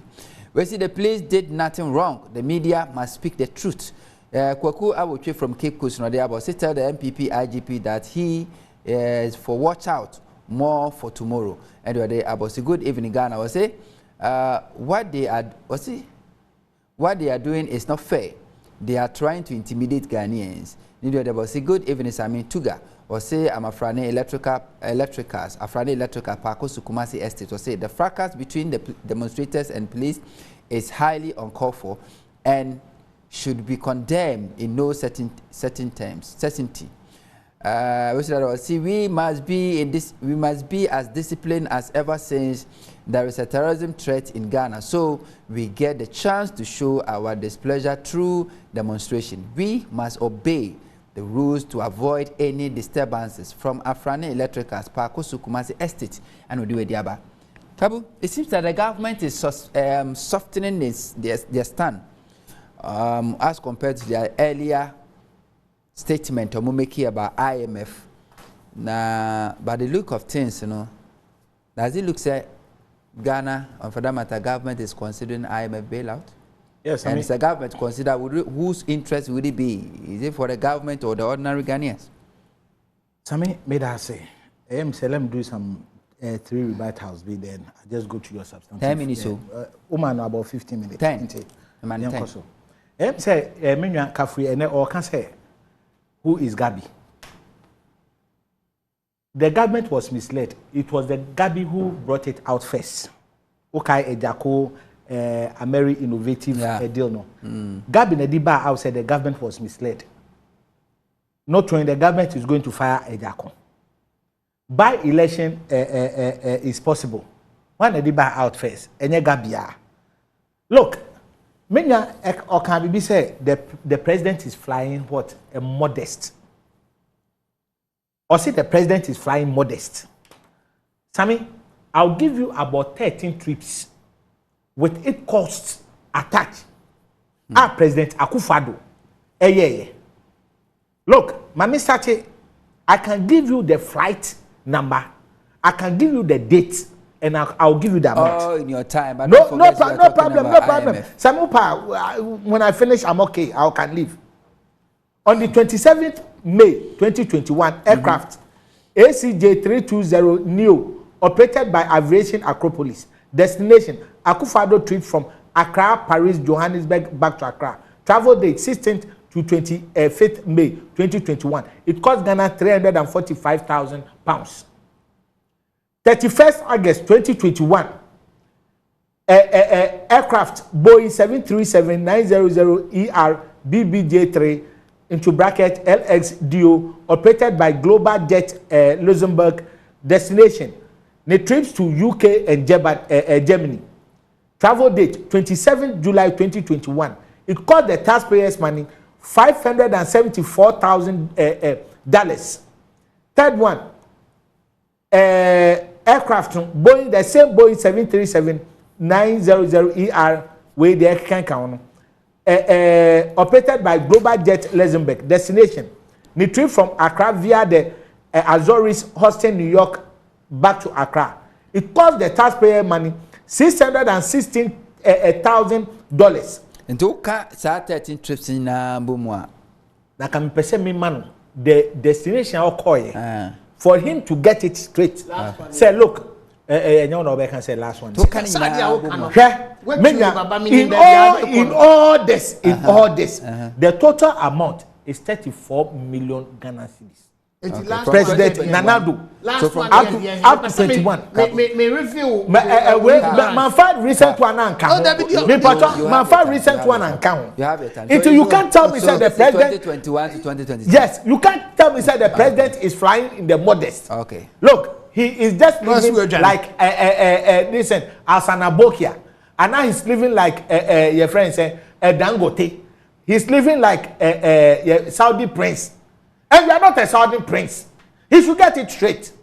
We see the police did nothing wrong. The media must speak the truth. Kwaku Awotwe from Cape Coast no dey about say tell the MPP IGP that he is for watch out more for tomorrow. And they about say good evening Ghana. Was say what they are doing is not fair. They are trying to intimidate Ghanaians. They about say good evening Sami Tuga. Or say I'm Afrani electricals, Afrani electrical Parko Sukumasi Estate. Or say the fracas between the demonstrators and police is highly uncalled for and should be condemned in no certain terms. Certainty. We must be as disciplined as ever since there is a terrorism threat in Ghana. So we get the chance to show our displeasure through demonstration. We must obey the rules to avoid any disturbances from Afrani Electricals, Parko Sukumasi Estate, and Odiwediaba. Kabu, it seems that the government is softening their stand as compared to their earlier statement making about IMF Now, by the look of things, does it look like Ghana, or for that matter, government is considering IMF bailout? Yes, and is the government consider whose interest would it be? Is it for the government or the ordinary Ghanaians? Sammy, may I say, let me do some 3 rebuttals, then I just go to your substance. 10 minutes, so. Woman, about 15 minutes. 10. Man, 10. Say, Menya Kafui, and or can say, who is Gabi? The government was misled. It was the Gabi who brought it out first. Okay, Ejako, a very innovative deal. No, Gabi Nediba outside the government was misled. Not knowing the government is going to fire Ejako. By election is possible. When Nediba out first, Enye Gabia. Look, Menya or can be say the president is flying what a modest. Or say the president is flying modest. Sammy, I'll give you about 13 trips with it costs attached. Our President Akufo-Addo. Look, Mami Sache, I can give you the flight number. I can give you the date, and I'll give you the amount. Oh, in your time. But no problem. Samupa, when I finish, I'm okay. I can leave. On the 27th May 2021, aircraft ACJ 320 Neo operated by Aviation Acropolis. Destination Akufo-Addo trip from Accra, Paris, Johannesburg back to Accra. Travel date 16th to 25th May 2021. It cost Ghana £345,000. 31st August 2021. Aircraft Boeing 737-900ER BBJ3 into bracket LXDO operated by Global Jet Luxembourg. Destination the trips to UK and Germany. Travel date 27 July 2021. It cost the taxpayers money $574,000. Third one, aircraft Boeing, the same Boeing 737-900ER where the can count. Operated by Global Jet Luxembourg. Destination the trip from Accra via the Azores, Houston, New York back to Accra. It cost the taxpayer money $616,000. And to cut 13 trips in Bumwa. That can person me man the destination or coy for him to get it straight. Say look, you know I can say last one. In all this, the total amount is 34 million Ghana cedis. President Nanado up to 21. May review. My five recent one and count. My five recent one and count. Until you can't tell me say the president 2021 to 2026. Yes, you can't tell me say the president is flying in the modest. Okay. Look, he is just living like listen, Asana Bokia, and now he's living like your friend say Dangote. He's living like Saudi prince. And you are not a Saudi prince. He should get it straight.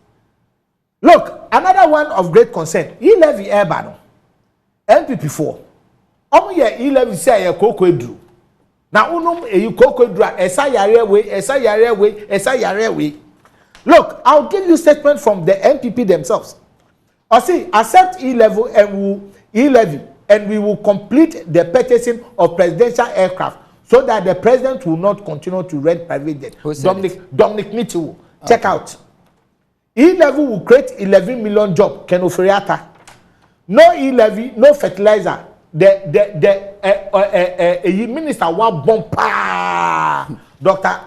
Look, another one of great concern. He levy airban. MPP4. He levy say a cocoa drew. Now, you cocoa drew. Esa yare way. Look, I'll give you statement from the MPP themselves. Or see, accept E-level and we will complete the purchasing of presidential aircraft so that the president will not continue to rent private jet. Dominic Mitchell, check out. E-level will create 11 million jobs. Ken Oferiata. No E-levy, no fertilizer. The minister wa bomba. Dr.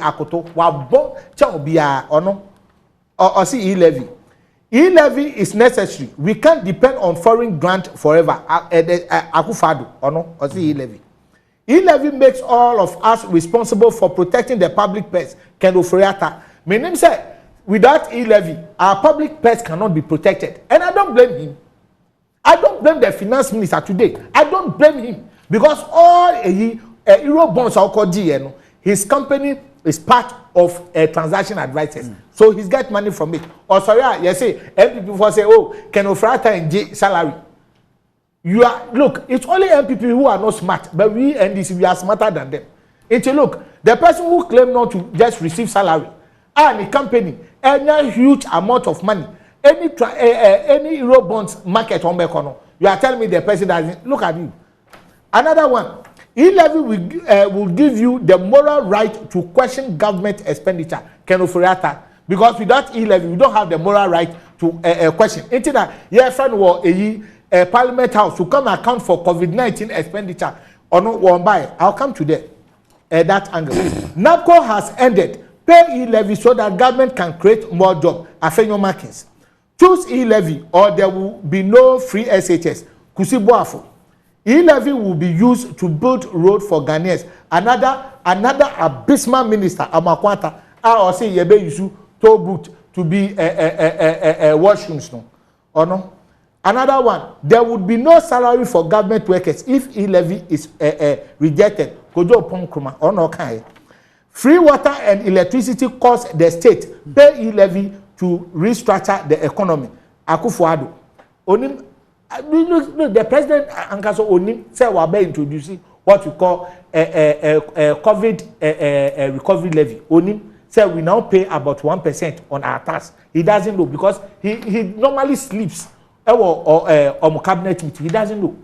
Akoto wa bomb. Chambia ono. Or see E-levy. E-levy is necessary. We can't depend on foreign grant forever. Akufo-Addo ono. Or see E-levy. E-levy makes all of us responsible for protecting the public purse. Ken Oferiata. My name say, without E-levy, our public purse cannot be protected. And I don't blame him. I don't blame the finance minister today. I don't blame him. Because all Euro bonds are called GN. His company is part of transaction advisors. So he's got money from it. Or sorry, you say, MPP for say, oh, Ken Oferiata and J salary. You are look, it's only MPP who are not smart, but we NDC we are smarter than them. Look, the person who claim not to just receive salary, and the company, any huge amount of money, any euro bonds market on Bekono. You are telling me the person doesn't look at you. Another one, e-levy will give you the moral right to question government expenditure. Kenofuriata. Because without e-levy, you don't have the moral right to question. Into that, your friend was a Parliament House to come account for COVID-19 expenditure or not one by. I'll come to that angle. NAPCO has ended. Pay e-levy so that government can create more jobs. Afenyo Markins. Choose e-levy or there will be no free SHS. Kusibuafo. E-levy will be used to build road for Ghanaians. Another abysmal minister, Amakwanta, or say yebe yusu toll booth to be washrooms no. Or no? Another one, there would be no salary for government workers if e-levy is rejected. Kojo Ponkruma or no kai. Free water and electricity cost the state. Pay e-levy to restructure the economy. Akufo-Addo. Onim, look, the president Ankaso Onim said we are introducing what we call COVID recovery levy. Onim said we now pay about 1% on our tax. He doesn't know because he normally sleeps or cabinet meeting. He doesn't know.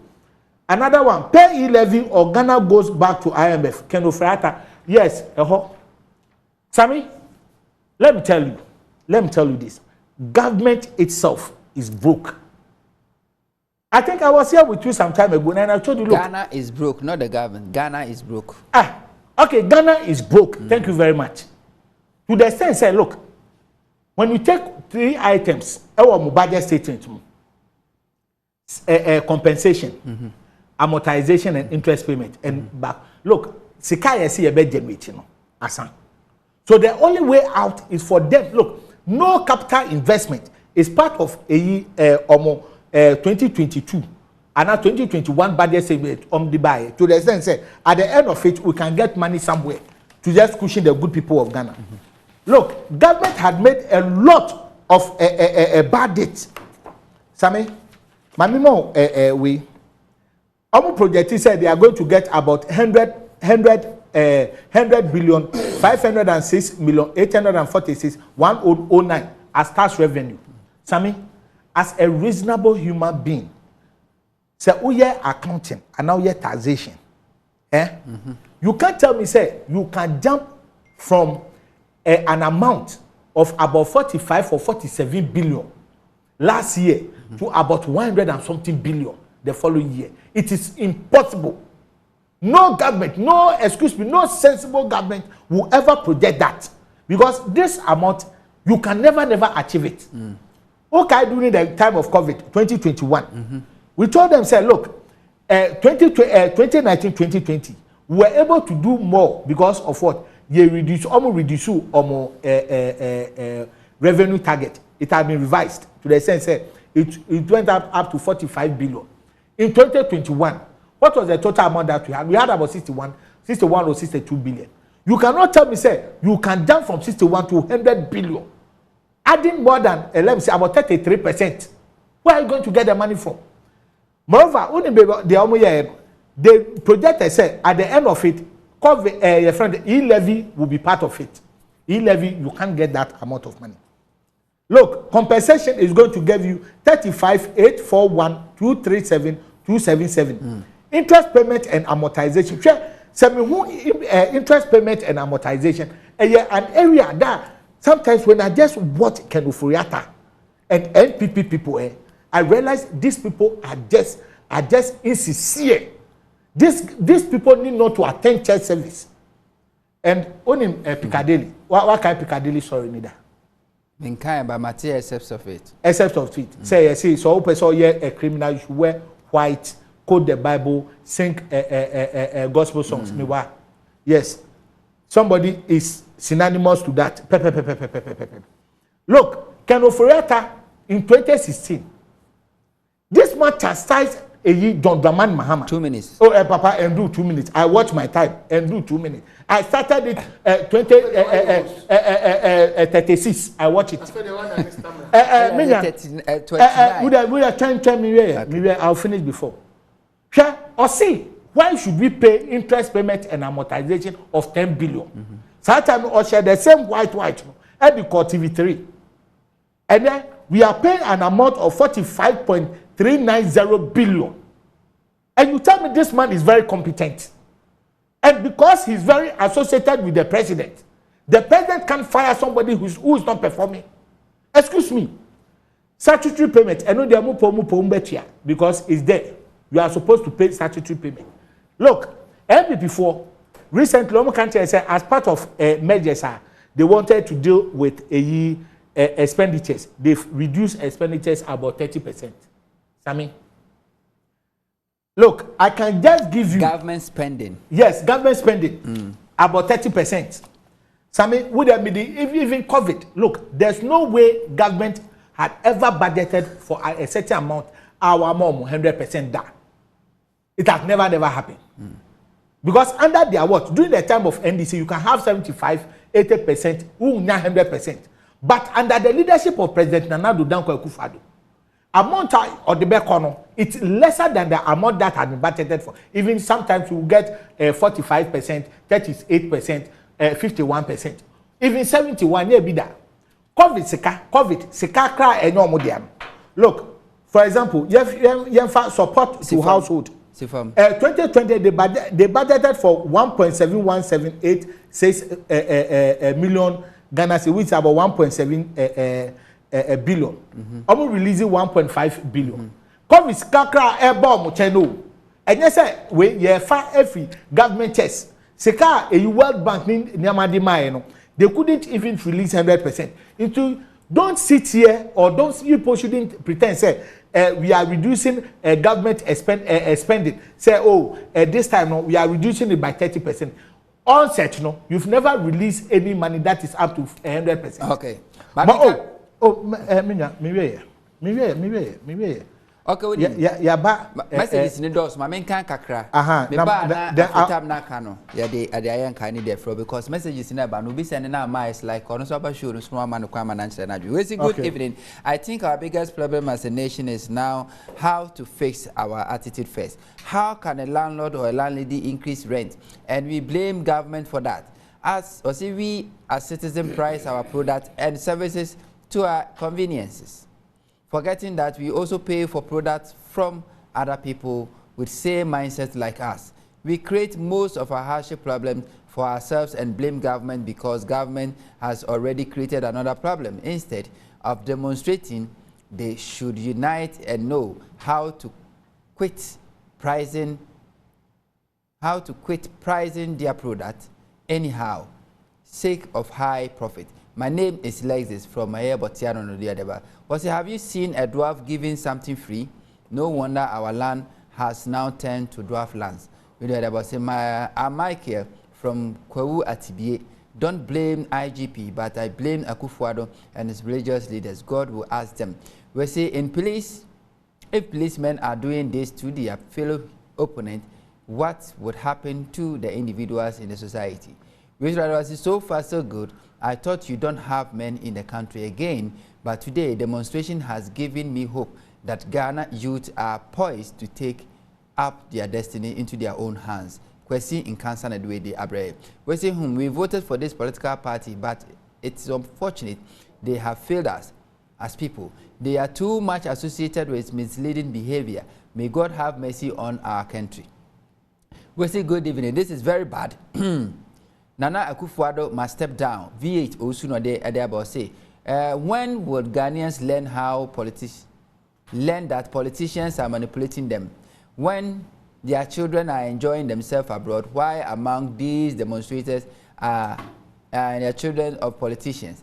Another one, pay e-levy or Ghana goes back to IMF. Kenofuriata. Yes, Sammy, let me tell you this. Government itself is broke. I think I was here with you some time ago and I told you, look. Ghana is broke, not the government. Ghana is broke. Okay, Ghana is broke. Thank you very much. To the extent, say, look, when you take 3 items, our budget statement, compensation, amortization and interest payment, and back. Look, Sikaya see a bed generate, Asan. So the only way out is for them. Look, no capital investment is part of a 2022 and now 2021 budget statement the buy. To the extent say at the end of it we can get money somewhere to just cushion the good people of Ghana. Look, government had made a lot of bad debts. Sammy, Mamimo, we our project said they are going to get about 100 billion 506 million 846 1009 as tax revenue. Sammy, as a reasonable human being, say we are accounting and now we are taxation. You can't tell me say you can jump from an amount of about 45 or 47 billion last year to about 100 and something billion the following year. It is impossible. No government, no sensible government will ever project that. Because this amount, you can never achieve it. Okay, during the time of COVID, 2021, we told them, say, look, 2019, 2020, we were able to do more because of what? You reduce revenue target. It had been revised to the sense that it went up to 45 billion. In 2021, what was the total amount that we had? We had about 61 or 62 billion. You cannot tell me, say, you can jump from 61 to 100 billion. Adding more than, let me say, about 33%. Where are you going to get the money from? Moreover, they projected, say, at the end of it, your friend, e-levy will be part of it. E-levy, you can't get that amount of money. Look, compensation is going to give you 35,841,237,277. Interest payment and amortization. Interest payment and amortization. An area that sometimes when I just watch Kenofuriata and NPP people, I realize these people are just insincere. These people need not to attend church service. And only Piccadilly. What kind of Piccadilly sorry neither? In kind by material except of it. Except of it. Say so person a criminal you should wear white, quote the Bible, sing gospel songs. Yes. Somebody is synonymous to that. Look, Kenofuriata in 2016. This man chastised John Dramani Mahama. 2 minutes. Oh, Papa, and do 2 minutes. I watch my time and do 2 minutes. I started it 36. I watch it. We are trying to I'll finish before. Or see, why should we pay interest payment and amortization of 10 billion? Sometimes or share the same white. At the court TV3. And then we are paying an amount of 45.390 billion. And you tell me this man is very competent. And because he's very associated with the president can't fire somebody who is not performing. Excuse me. Statutory payment, I know they are because it's there. You are supposed to pay statutory payment. Look, before, recently, as part of measures, they wanted to deal with expenditures. They've reduced expenditures about 30%. Sammy? Look, I can just give you... Government spending. Yes, government spending. About 30%. Sammy, would there be even COVID? Look, there's no way government had ever budgeted for a certain amount, our mom 100% that. It has never happened. Because under their what? During the time of NDC, you can have 75, 80%, 100%. But under the leadership of President Nana Addo Dankwa Akufo-Addo, amount of the Bekono, it's lesser than the amount that had been budgeted for. Even sometimes you get 45%, 38%, 51%, even 71%. Yeah, be that. COVID sika kra enyo modiam. Look, for example, you support to household. 2020 they budgeted for 1.7178 million Ghana cedis, which is about 1.7 billion. Almost releasing 1.5 billion. COVID sika kra ebo mo cheno. And you say we ye fa every government chest. Sika a World Bank ni amadi ma they couldn't even release 100%. Don't sit here or people shouldn't pretend say we are reducing government spending. Say this time no, we are reducing it by 30%. On such no, you've never released any money that is up to 100%. Okay. But okay, messages in the doors, my main can kakra. Because messages in about no be sending our mice like on super sure small man good evening. I think our biggest problem as a nation is now how to fix our attitude first. How can a landlord or a landlady increase rent? And we blame government for that. As we as citizens price our products and services to our conveniences, forgetting that we also pay for products from other people with same mindset like us. We create most of our hardship problems for ourselves and blame government because government has already created another problem. Instead of demonstrating, they should unite and know how to quit pricing their product anyhow, sake of high profit. My name is Lexis from Maye Botiano Nodiadeba. Have you seen a dwarf giving something free? No wonder our land has now turned to dwarf lands. I'm Michael from Kabu Atibie. Don't blame IGP, but I blame Akufo-Addo and his religious leaders. God will ask them. We say in police, if policemen are doing this to their fellow opponent, what would happen to the individuals in the society? Which was so far so good. I thought you don't have men in the country again, but today demonstration has given me hope that Ghana youth are poised to take up their destiny into their own hands. Kwesi in cancer and way they abre. We say whom we voted for this political party, but it's unfortunate they have failed us as people. They are too much associated with misleading behavior. May God have mercy on our country. We say good evening. This is very bad. Nana Akufo-Addo must step down. V8 Osuno de Adebo say, when would Ghanaians learn that politicians are manipulating them? When their children are enjoying themselves abroad, why among these demonstrators are the children of politicians?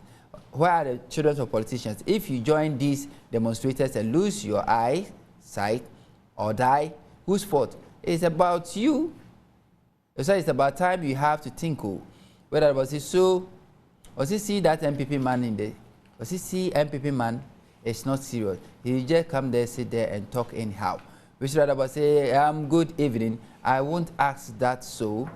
Where are the children of politicians? If you join these demonstrators and lose your eyesight or die, whose fault? It's about you. So it's about time you have to think. Whether was it so, was he see that MPP man in there? Was he see MPP man? It's not serious. He just come there, sit there, and talk anyhow. We should rather say, good evening. I won't ask that so.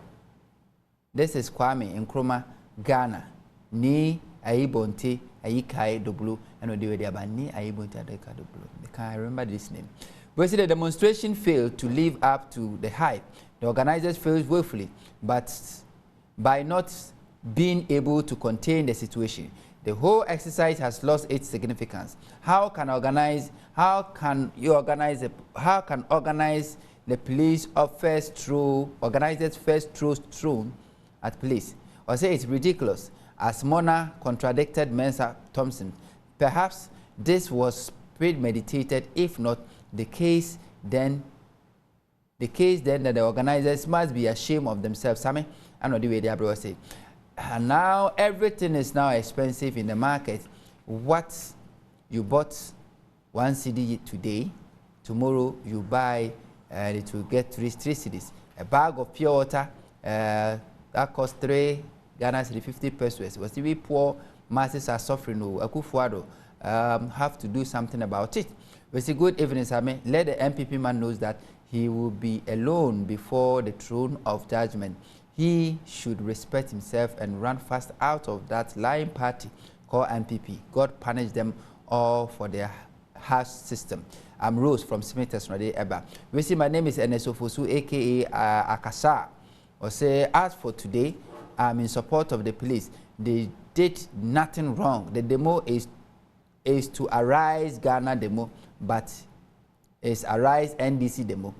This is Kwame Nkrumah, Ghana. Ni Aibonte, Aikai Doblu, and Odiwediaba, Ni Aibonte Adeka Doblu. I remember this name. We see the demonstration failed to live up to the hype. The organizers failed woefully, but by not being able to contain the situation. The whole exercise has lost its significance. How can organize the police offers through organizers first through at police? Or say it's ridiculous, as Mona contradicted Mensa Thompson. Perhaps this was premeditated. If not the case, then that the organizers must be ashamed of themselves. Sammy, I know the way they are say. And now everything is now expensive in the market. What you bought 1 CD today, tomorrow you buy it will get 3 CDs. A bag of pure water that costs 3 Ghana cedi 50 pesos. Was the poor masses are suffering. Akufuado have to do something about it. We say good evening, Sammy. Let the MPP man knows that he will be alone before the throne of judgment. He should respect himself and run fast out of that lying party called MPP. God punish them all for their harsh system. I'm Rose from Smithers Nade Eba. We see my name is Enesofosu, aka Akasa. Or say, as for today, I'm in support of the police. They did nothing wrong. The demo is to arise Ghana demo, but it's arise NDC demo.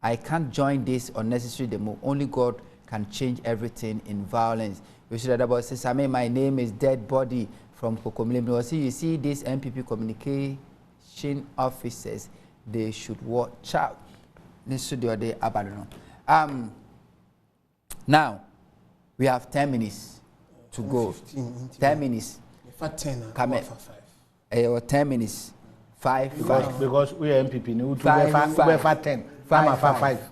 I can't join this unnecessary demo. Only God can change everything in violence. We should have about say, my name is Dead Body from Kokomile. You see these MPP communication officers, they should watch out. This should do the abandon. Now we have 10 minutes to go. 10 minutes. 10 come 10 minutes. 5 because we are MPP. We 5 10. 5.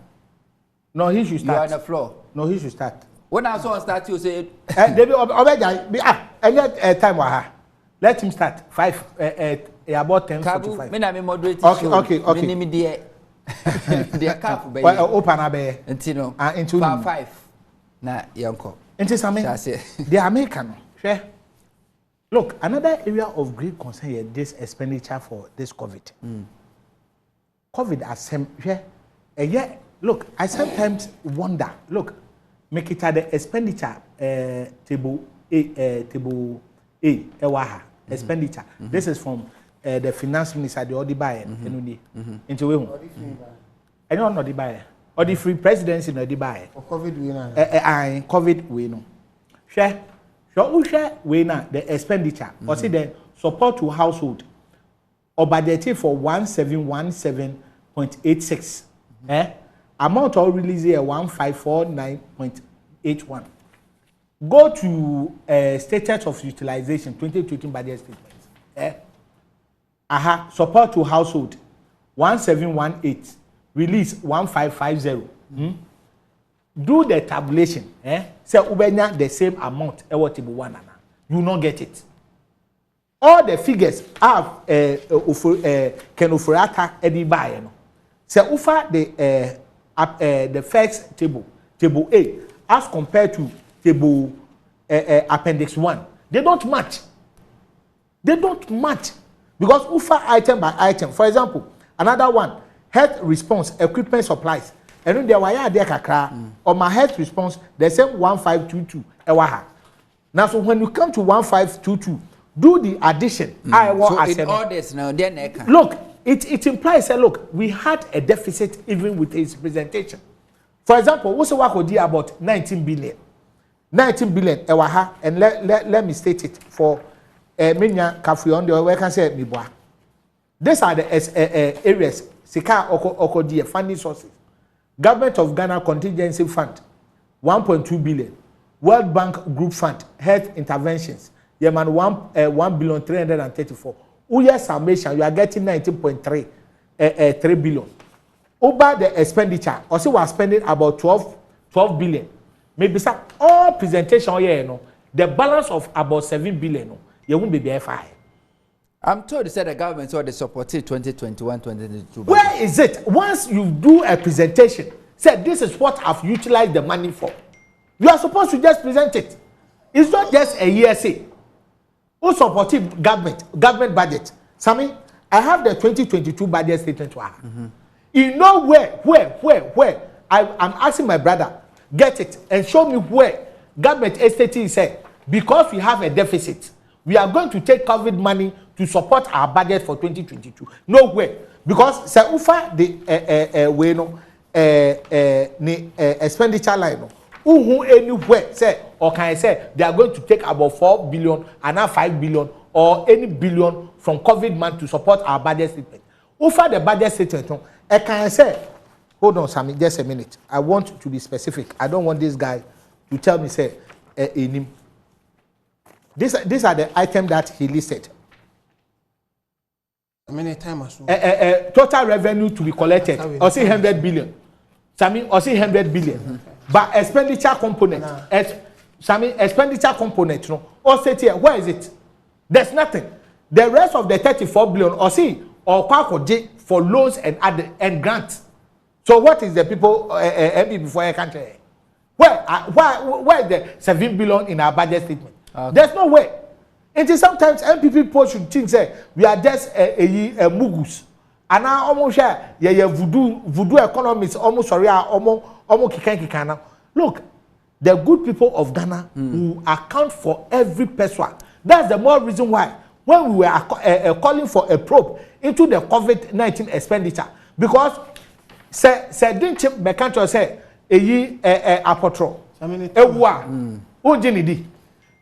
No, he should start. You are on the floor. No, he should start. When I saw start, you say, David, and time let him start. 5 about 10. Kabu, me na me moderate. Okay. Me name the Kabu be. Open abe. Intino. Into 5. Na yanko. Into something. The American. Look, another area of great concern is this expenditure for this COVID. COVID has look, I sometimes wonder. Look, make it at the expenditure table A ewaha expenditure. This is from the finance minister, the Odibaye, into we. I don't know Odibaye. Or the free presidency no Odibaye. For COVID we know. COVID we know. Share we now the expenditure. Or see the support to household. Or budgeted for 1717.86. Amount of release here 1549.81. Go to status of utilization 2018 budget statements. Support to household 1718. Release 1550. Do the tabulation. Say ubenya the same amount. You will not get it. All the figures have Kenofurata Edibaye. Say ufa the first table A, as compared to table appendix 1, they don't match. Because ufa item by item. For example, another one, health response equipment supplies. And then there were there kakra or my health response the same 1522 ewaha. Now so when you come to 1522, do the addition. So in all this now, look, it implies look, we had a deficit even with his presentation. For example, what's the work about 19 billion? 19 billion ewaha, and let me state it for Minya Kafui on the way can say Mibwa. These are the areas Sika Okodia funding sources. Government of Ghana Contingency Fund 1.2 billion. World Bank Group Fund Health Interventions. Yeman 1,334,000,000. Uya summation, you are getting 19.3 3 billion. Over the expenditure, also we are spending about 12 billion. Maybe some all presentation here, the balance of about 7 billion, you won't be BFI. I'm told you said the government already supported 2021-2022. Where is it? Once you do a presentation, say this is what I've utilized the money for. You are supposed to just present it. It's not just a year say. Who supported government budget? Sammy, I have the 2022 budget statement. You know where? I'm asking my brother, get it and show me where government estate is said because we have a deficit. we are going to take COVID money to support our budget for 2022. No way. Because say ufa the way no expenditure line no who anywhere say or can I say they are going to take about 4 billion and now 5 billion or any billion from COVID money to support our budget statement. Ufa the budget statement no I can say hold on Sammy just a minute. I want to be specific. I don't want this guy to tell me say these are the items that he listed. How many times? Total revenue to be collected. Or say 100 billion. Sammy, or say 100 billion. But expenditure component. Sammy, expenditure component. No. Or say here, where is it? There's nothing. The rest of the 34 billion, or see, or for loans and grants. So what is the people MP before I can't tell? Where is the 7 billion in our budget statement? Okay. There's no way. It is sometimes MPP people should think say we are just a mugus. And now almost share voodoo economists almost sorry almost kikana. Look, the good people of Ghana who account for every person. That's the more reason why when we were calling for a probe into the COVID-19 expenditure, because say didn't Mekanto say apotro ewa ojinidi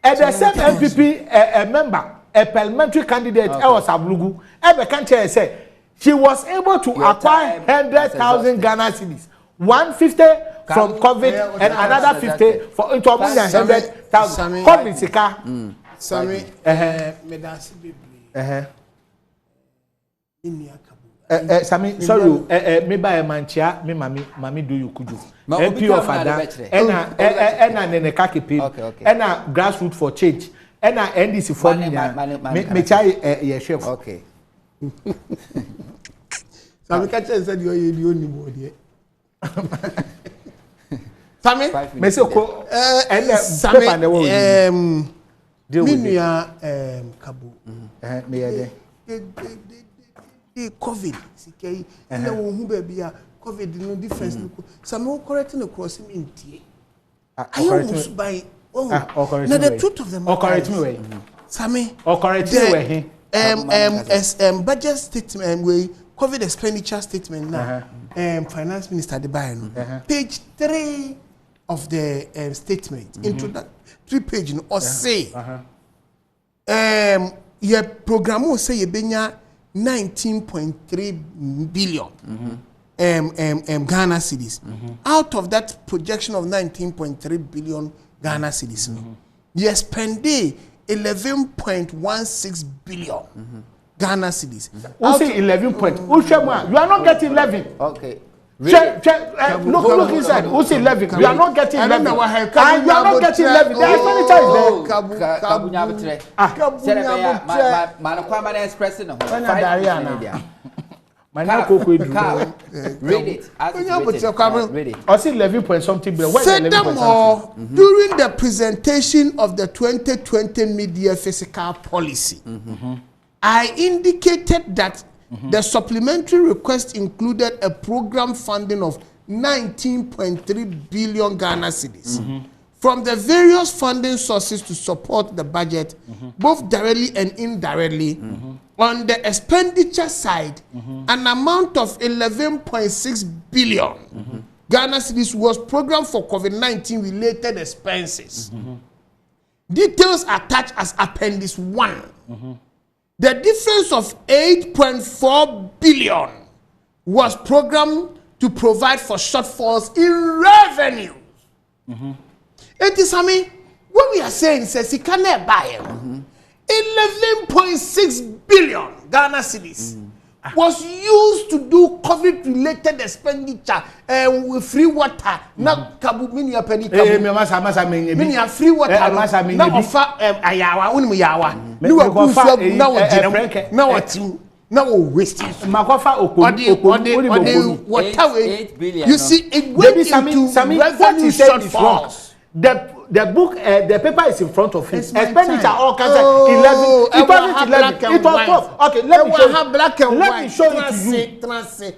and the same MPP a member a parliamentary candidate was Ablugu Mekanto say she was able to acquire 100,000 Ghana cedis, 150 from COVID and another 50 for into 100,000. Come in Sika. Sorry, medasi bibli. Sami, sorry, me buy a manchia, me mami do you kuju. MP of Ada, ena nene kaki pay, ena grassroots for change, ena NDC for me chai ye chef. Okay. Sami kacha said you are the only body. Sami, me say ko Sami, Minya Kabu. Me yede. The COVID, CK, and who baby COVID no difference. Some correcting across him in tea. I almost buy. Oh, now the truth of the matter. Correct me way. Sammy. Correct me way. Budget statement way COVID expenditure statement now. Finance Minister Debayan. Page 3 of the statement. Introductory page or say. Your program will say you benya 19.3 billion Ghana cedis. Out of that projection of 19.3 billion Ghana cedis, you spend 11.16 billion Ghana cedis. Who say 11 point? You are not getting 11. Okay. Look inside. Who say 11? You are not getting 11. You are not getting 11. The expenditure is there. Kabu nyabutre. Kabu nyabutre. Expressing no. 5 million. Read it. Read it. I see 11 point something billion. Furthermore, during the presentation of the 2020 media fiscal policy, I indicated that the supplementary request included a program funding of 19.3 billion Ghana cedis from the various funding sources to support the budget, both directly and indirectly. On the expenditure side, an amount of 11.6 billion Ghana cedis was programmed for COVID-19 related expenses. Details attached as Appendix 1. The difference of 8.4 billion was programmed to provide for shortfalls in revenues. It is, what we are saying says he cannot buy 11.6 billion Ghana cedis was used to do COVID-related expenditure with free water. Not Kabu minia penny Kabu. Minia free water. Now offer ayawa unimuyawa. You are good for now. Now what you now wasting. Makofa okodi water way. You see it went into revenue shortfalls. The book, the paper is in front of him. Expenditure all kinds of 11. It wasn't 11. It was 12. Okay, let me show you. Black and let white. me show it to you. Transit.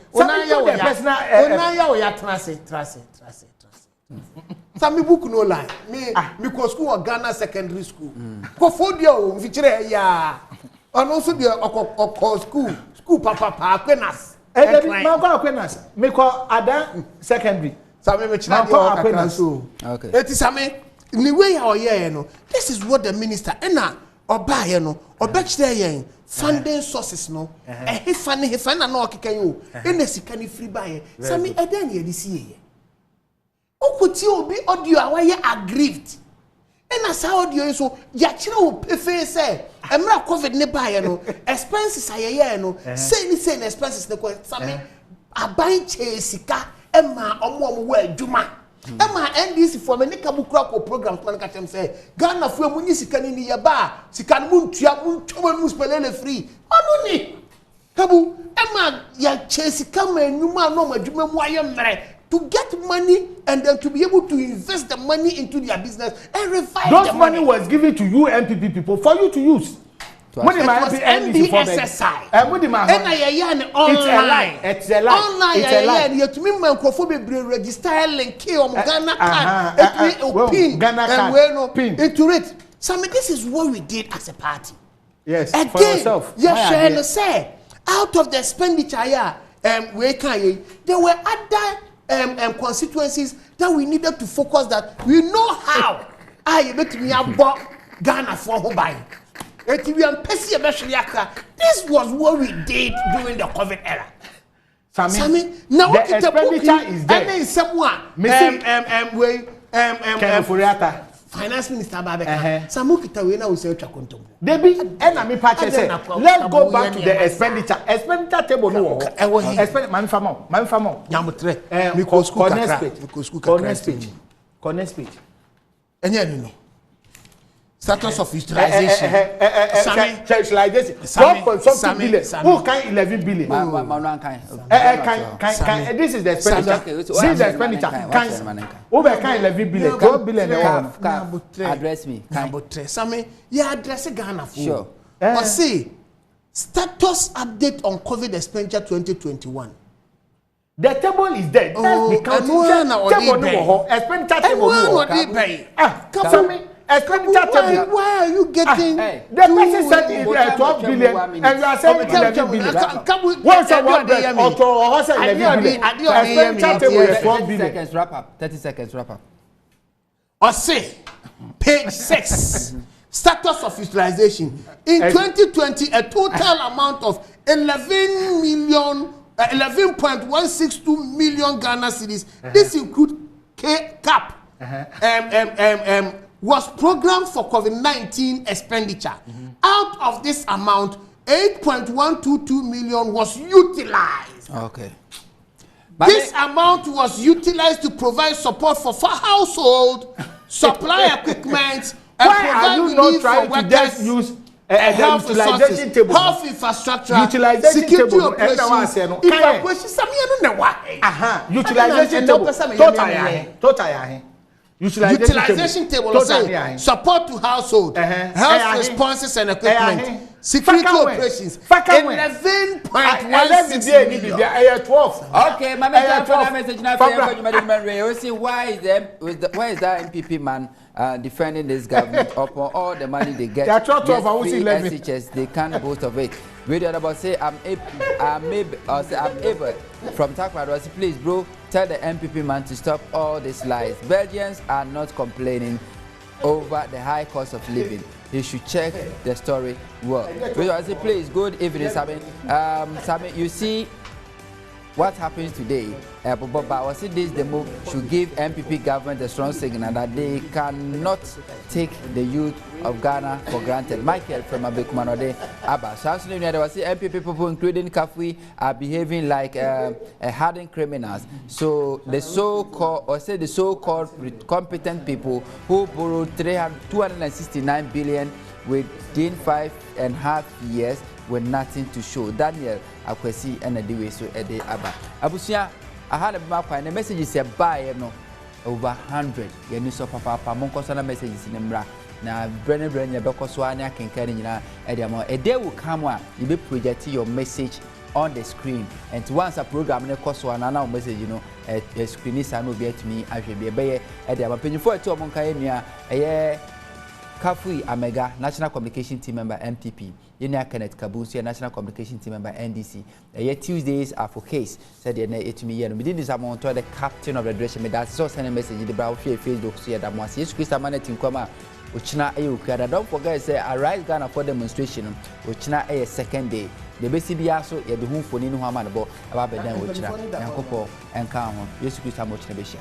Some book no lie. Me go school or Ghana secondary school. Go for the feature ya. And also the school papa Kenneth. Kenneth. Me call Ada secondary. Some me china so. Okay. It is the way how this is what the minister oba ye no obekire yen funding sources no he fan na okeka yo ene sika ni free buy sami eden ye disi ye okuti obi audio awaye aggrieved ena sa audio so ya kire o pefe say emra covid ne buy no expenses ayeye no say ni expenses ne ko sami aban che sika ema omo wo adwuma Emma NDC for me Kabu Krako program to catch them say Ghana for munyi sika ni yaba sika mu ntua mu ntoma mu spelele free onu ni Kabu Emma ya chase kama enuma no madwuma mu aye mre to get money and then to be able to invest the money into their business and revive those the money was given to you MPP people for you to use. Money my NDSSI. Online. It's a lie. Online. It's a lie. You to me man crofo register link on Ghana card. Pin Ghana card. Pin. Into it. So this is what we did as a party. Yes. Again, for yourself. Yes, share say out of the expenditure there were other constituencies that we needed to focus that we know how. I bet me about Ghana for who buy. This was what we did during the COVID era. Sami, now the expenditure is there. And then someone, Finance Minister Babeka. Samu kita we na we say chakontombo. Debi, and me patch say, let's go back to the expenditure. Expenditure table no. Expenditure man famo. Nyamutre. Me ko school kakra. Connect speech. Enye no. Status of utilization. Utilization. 1.something billion. Who can 11 billion? This is the expenditure. This is the expenditure. Who can 11 billion? 12 billion. Address me. Sami, you address Ghana for. Sure. But see, status update on COVID expenditure 2021. The table is there. That's the table. Expenditure table. Why are you getting? The person said it's 12 billion, and you are saying 11 billion. What's the one that also 11 billion? Expenditure table is 12 billion. 30 seconds wrap up. 30 seconds wrap up. Or say, page 6, status of utilization. In 2020, a total amount of 11.162 million Ghana cedis. This includes CAP. Was programmed for COVID-19 expenditure. Out of this amount, 8.122 million was utilized. Okay. This amount was utilized to provide support for household, supply equipment, and provide relief for workers, use health resources, health infrastructure, security operations, evacuation. Utilization table. Utilization table support to household, health responses and equipment, security operations, 11.16 million. Okay, my message now for see why is that MPP man defending this government upon all the money they get? SHS, they can't boast of it. We did about say I'm able from Takrado. Please, bro, tell the MPP man to stop all these lies. Belgians are not complaining over the high cost of living. He should check the story well. We say, please, good evening, Sami. Sami, you see what happens today. But I was saying this, the move should give MPP government a strong signal that they cannot take the youth of Ghana for granted. Michael from Abekumano Abba. So there was MPP people, including Kafui, are behaving like hardened criminals. So the so-called competent people who borrowed 269 billion within 5.5 years with nothing to show. Daniel Akwesi and the way so Ede Abba. Abusia, I had a map and the message is a buy no over 100. You know, so papa, Monkosana messages in Embra. Now, Brennan, your Bekoswania can carry you now. A day will come one, you be projecting your message on the screen. And once a program ne koso anana message a screen is no be at me ahwe be e de amapenifo eto omonka enua eye Kafui Amegah, National Communication Team Member MPP. Kenneth Kabu, National Communication Team Member NDC. Tuesdays are for case. Said it to me. We did this amount to the captain of the dressing. That's so send a message. The brow Facebook. See that once. Yes, Christa Manet in Koma. Uchina Ayuka. Don't forget, say, Arise Ghana for demonstration. Uchina a second day. The BCB also, the home for Nino Hamanabo, about the Uchina, and Copo, and Kamu. Yes, Christa Mochinabesha.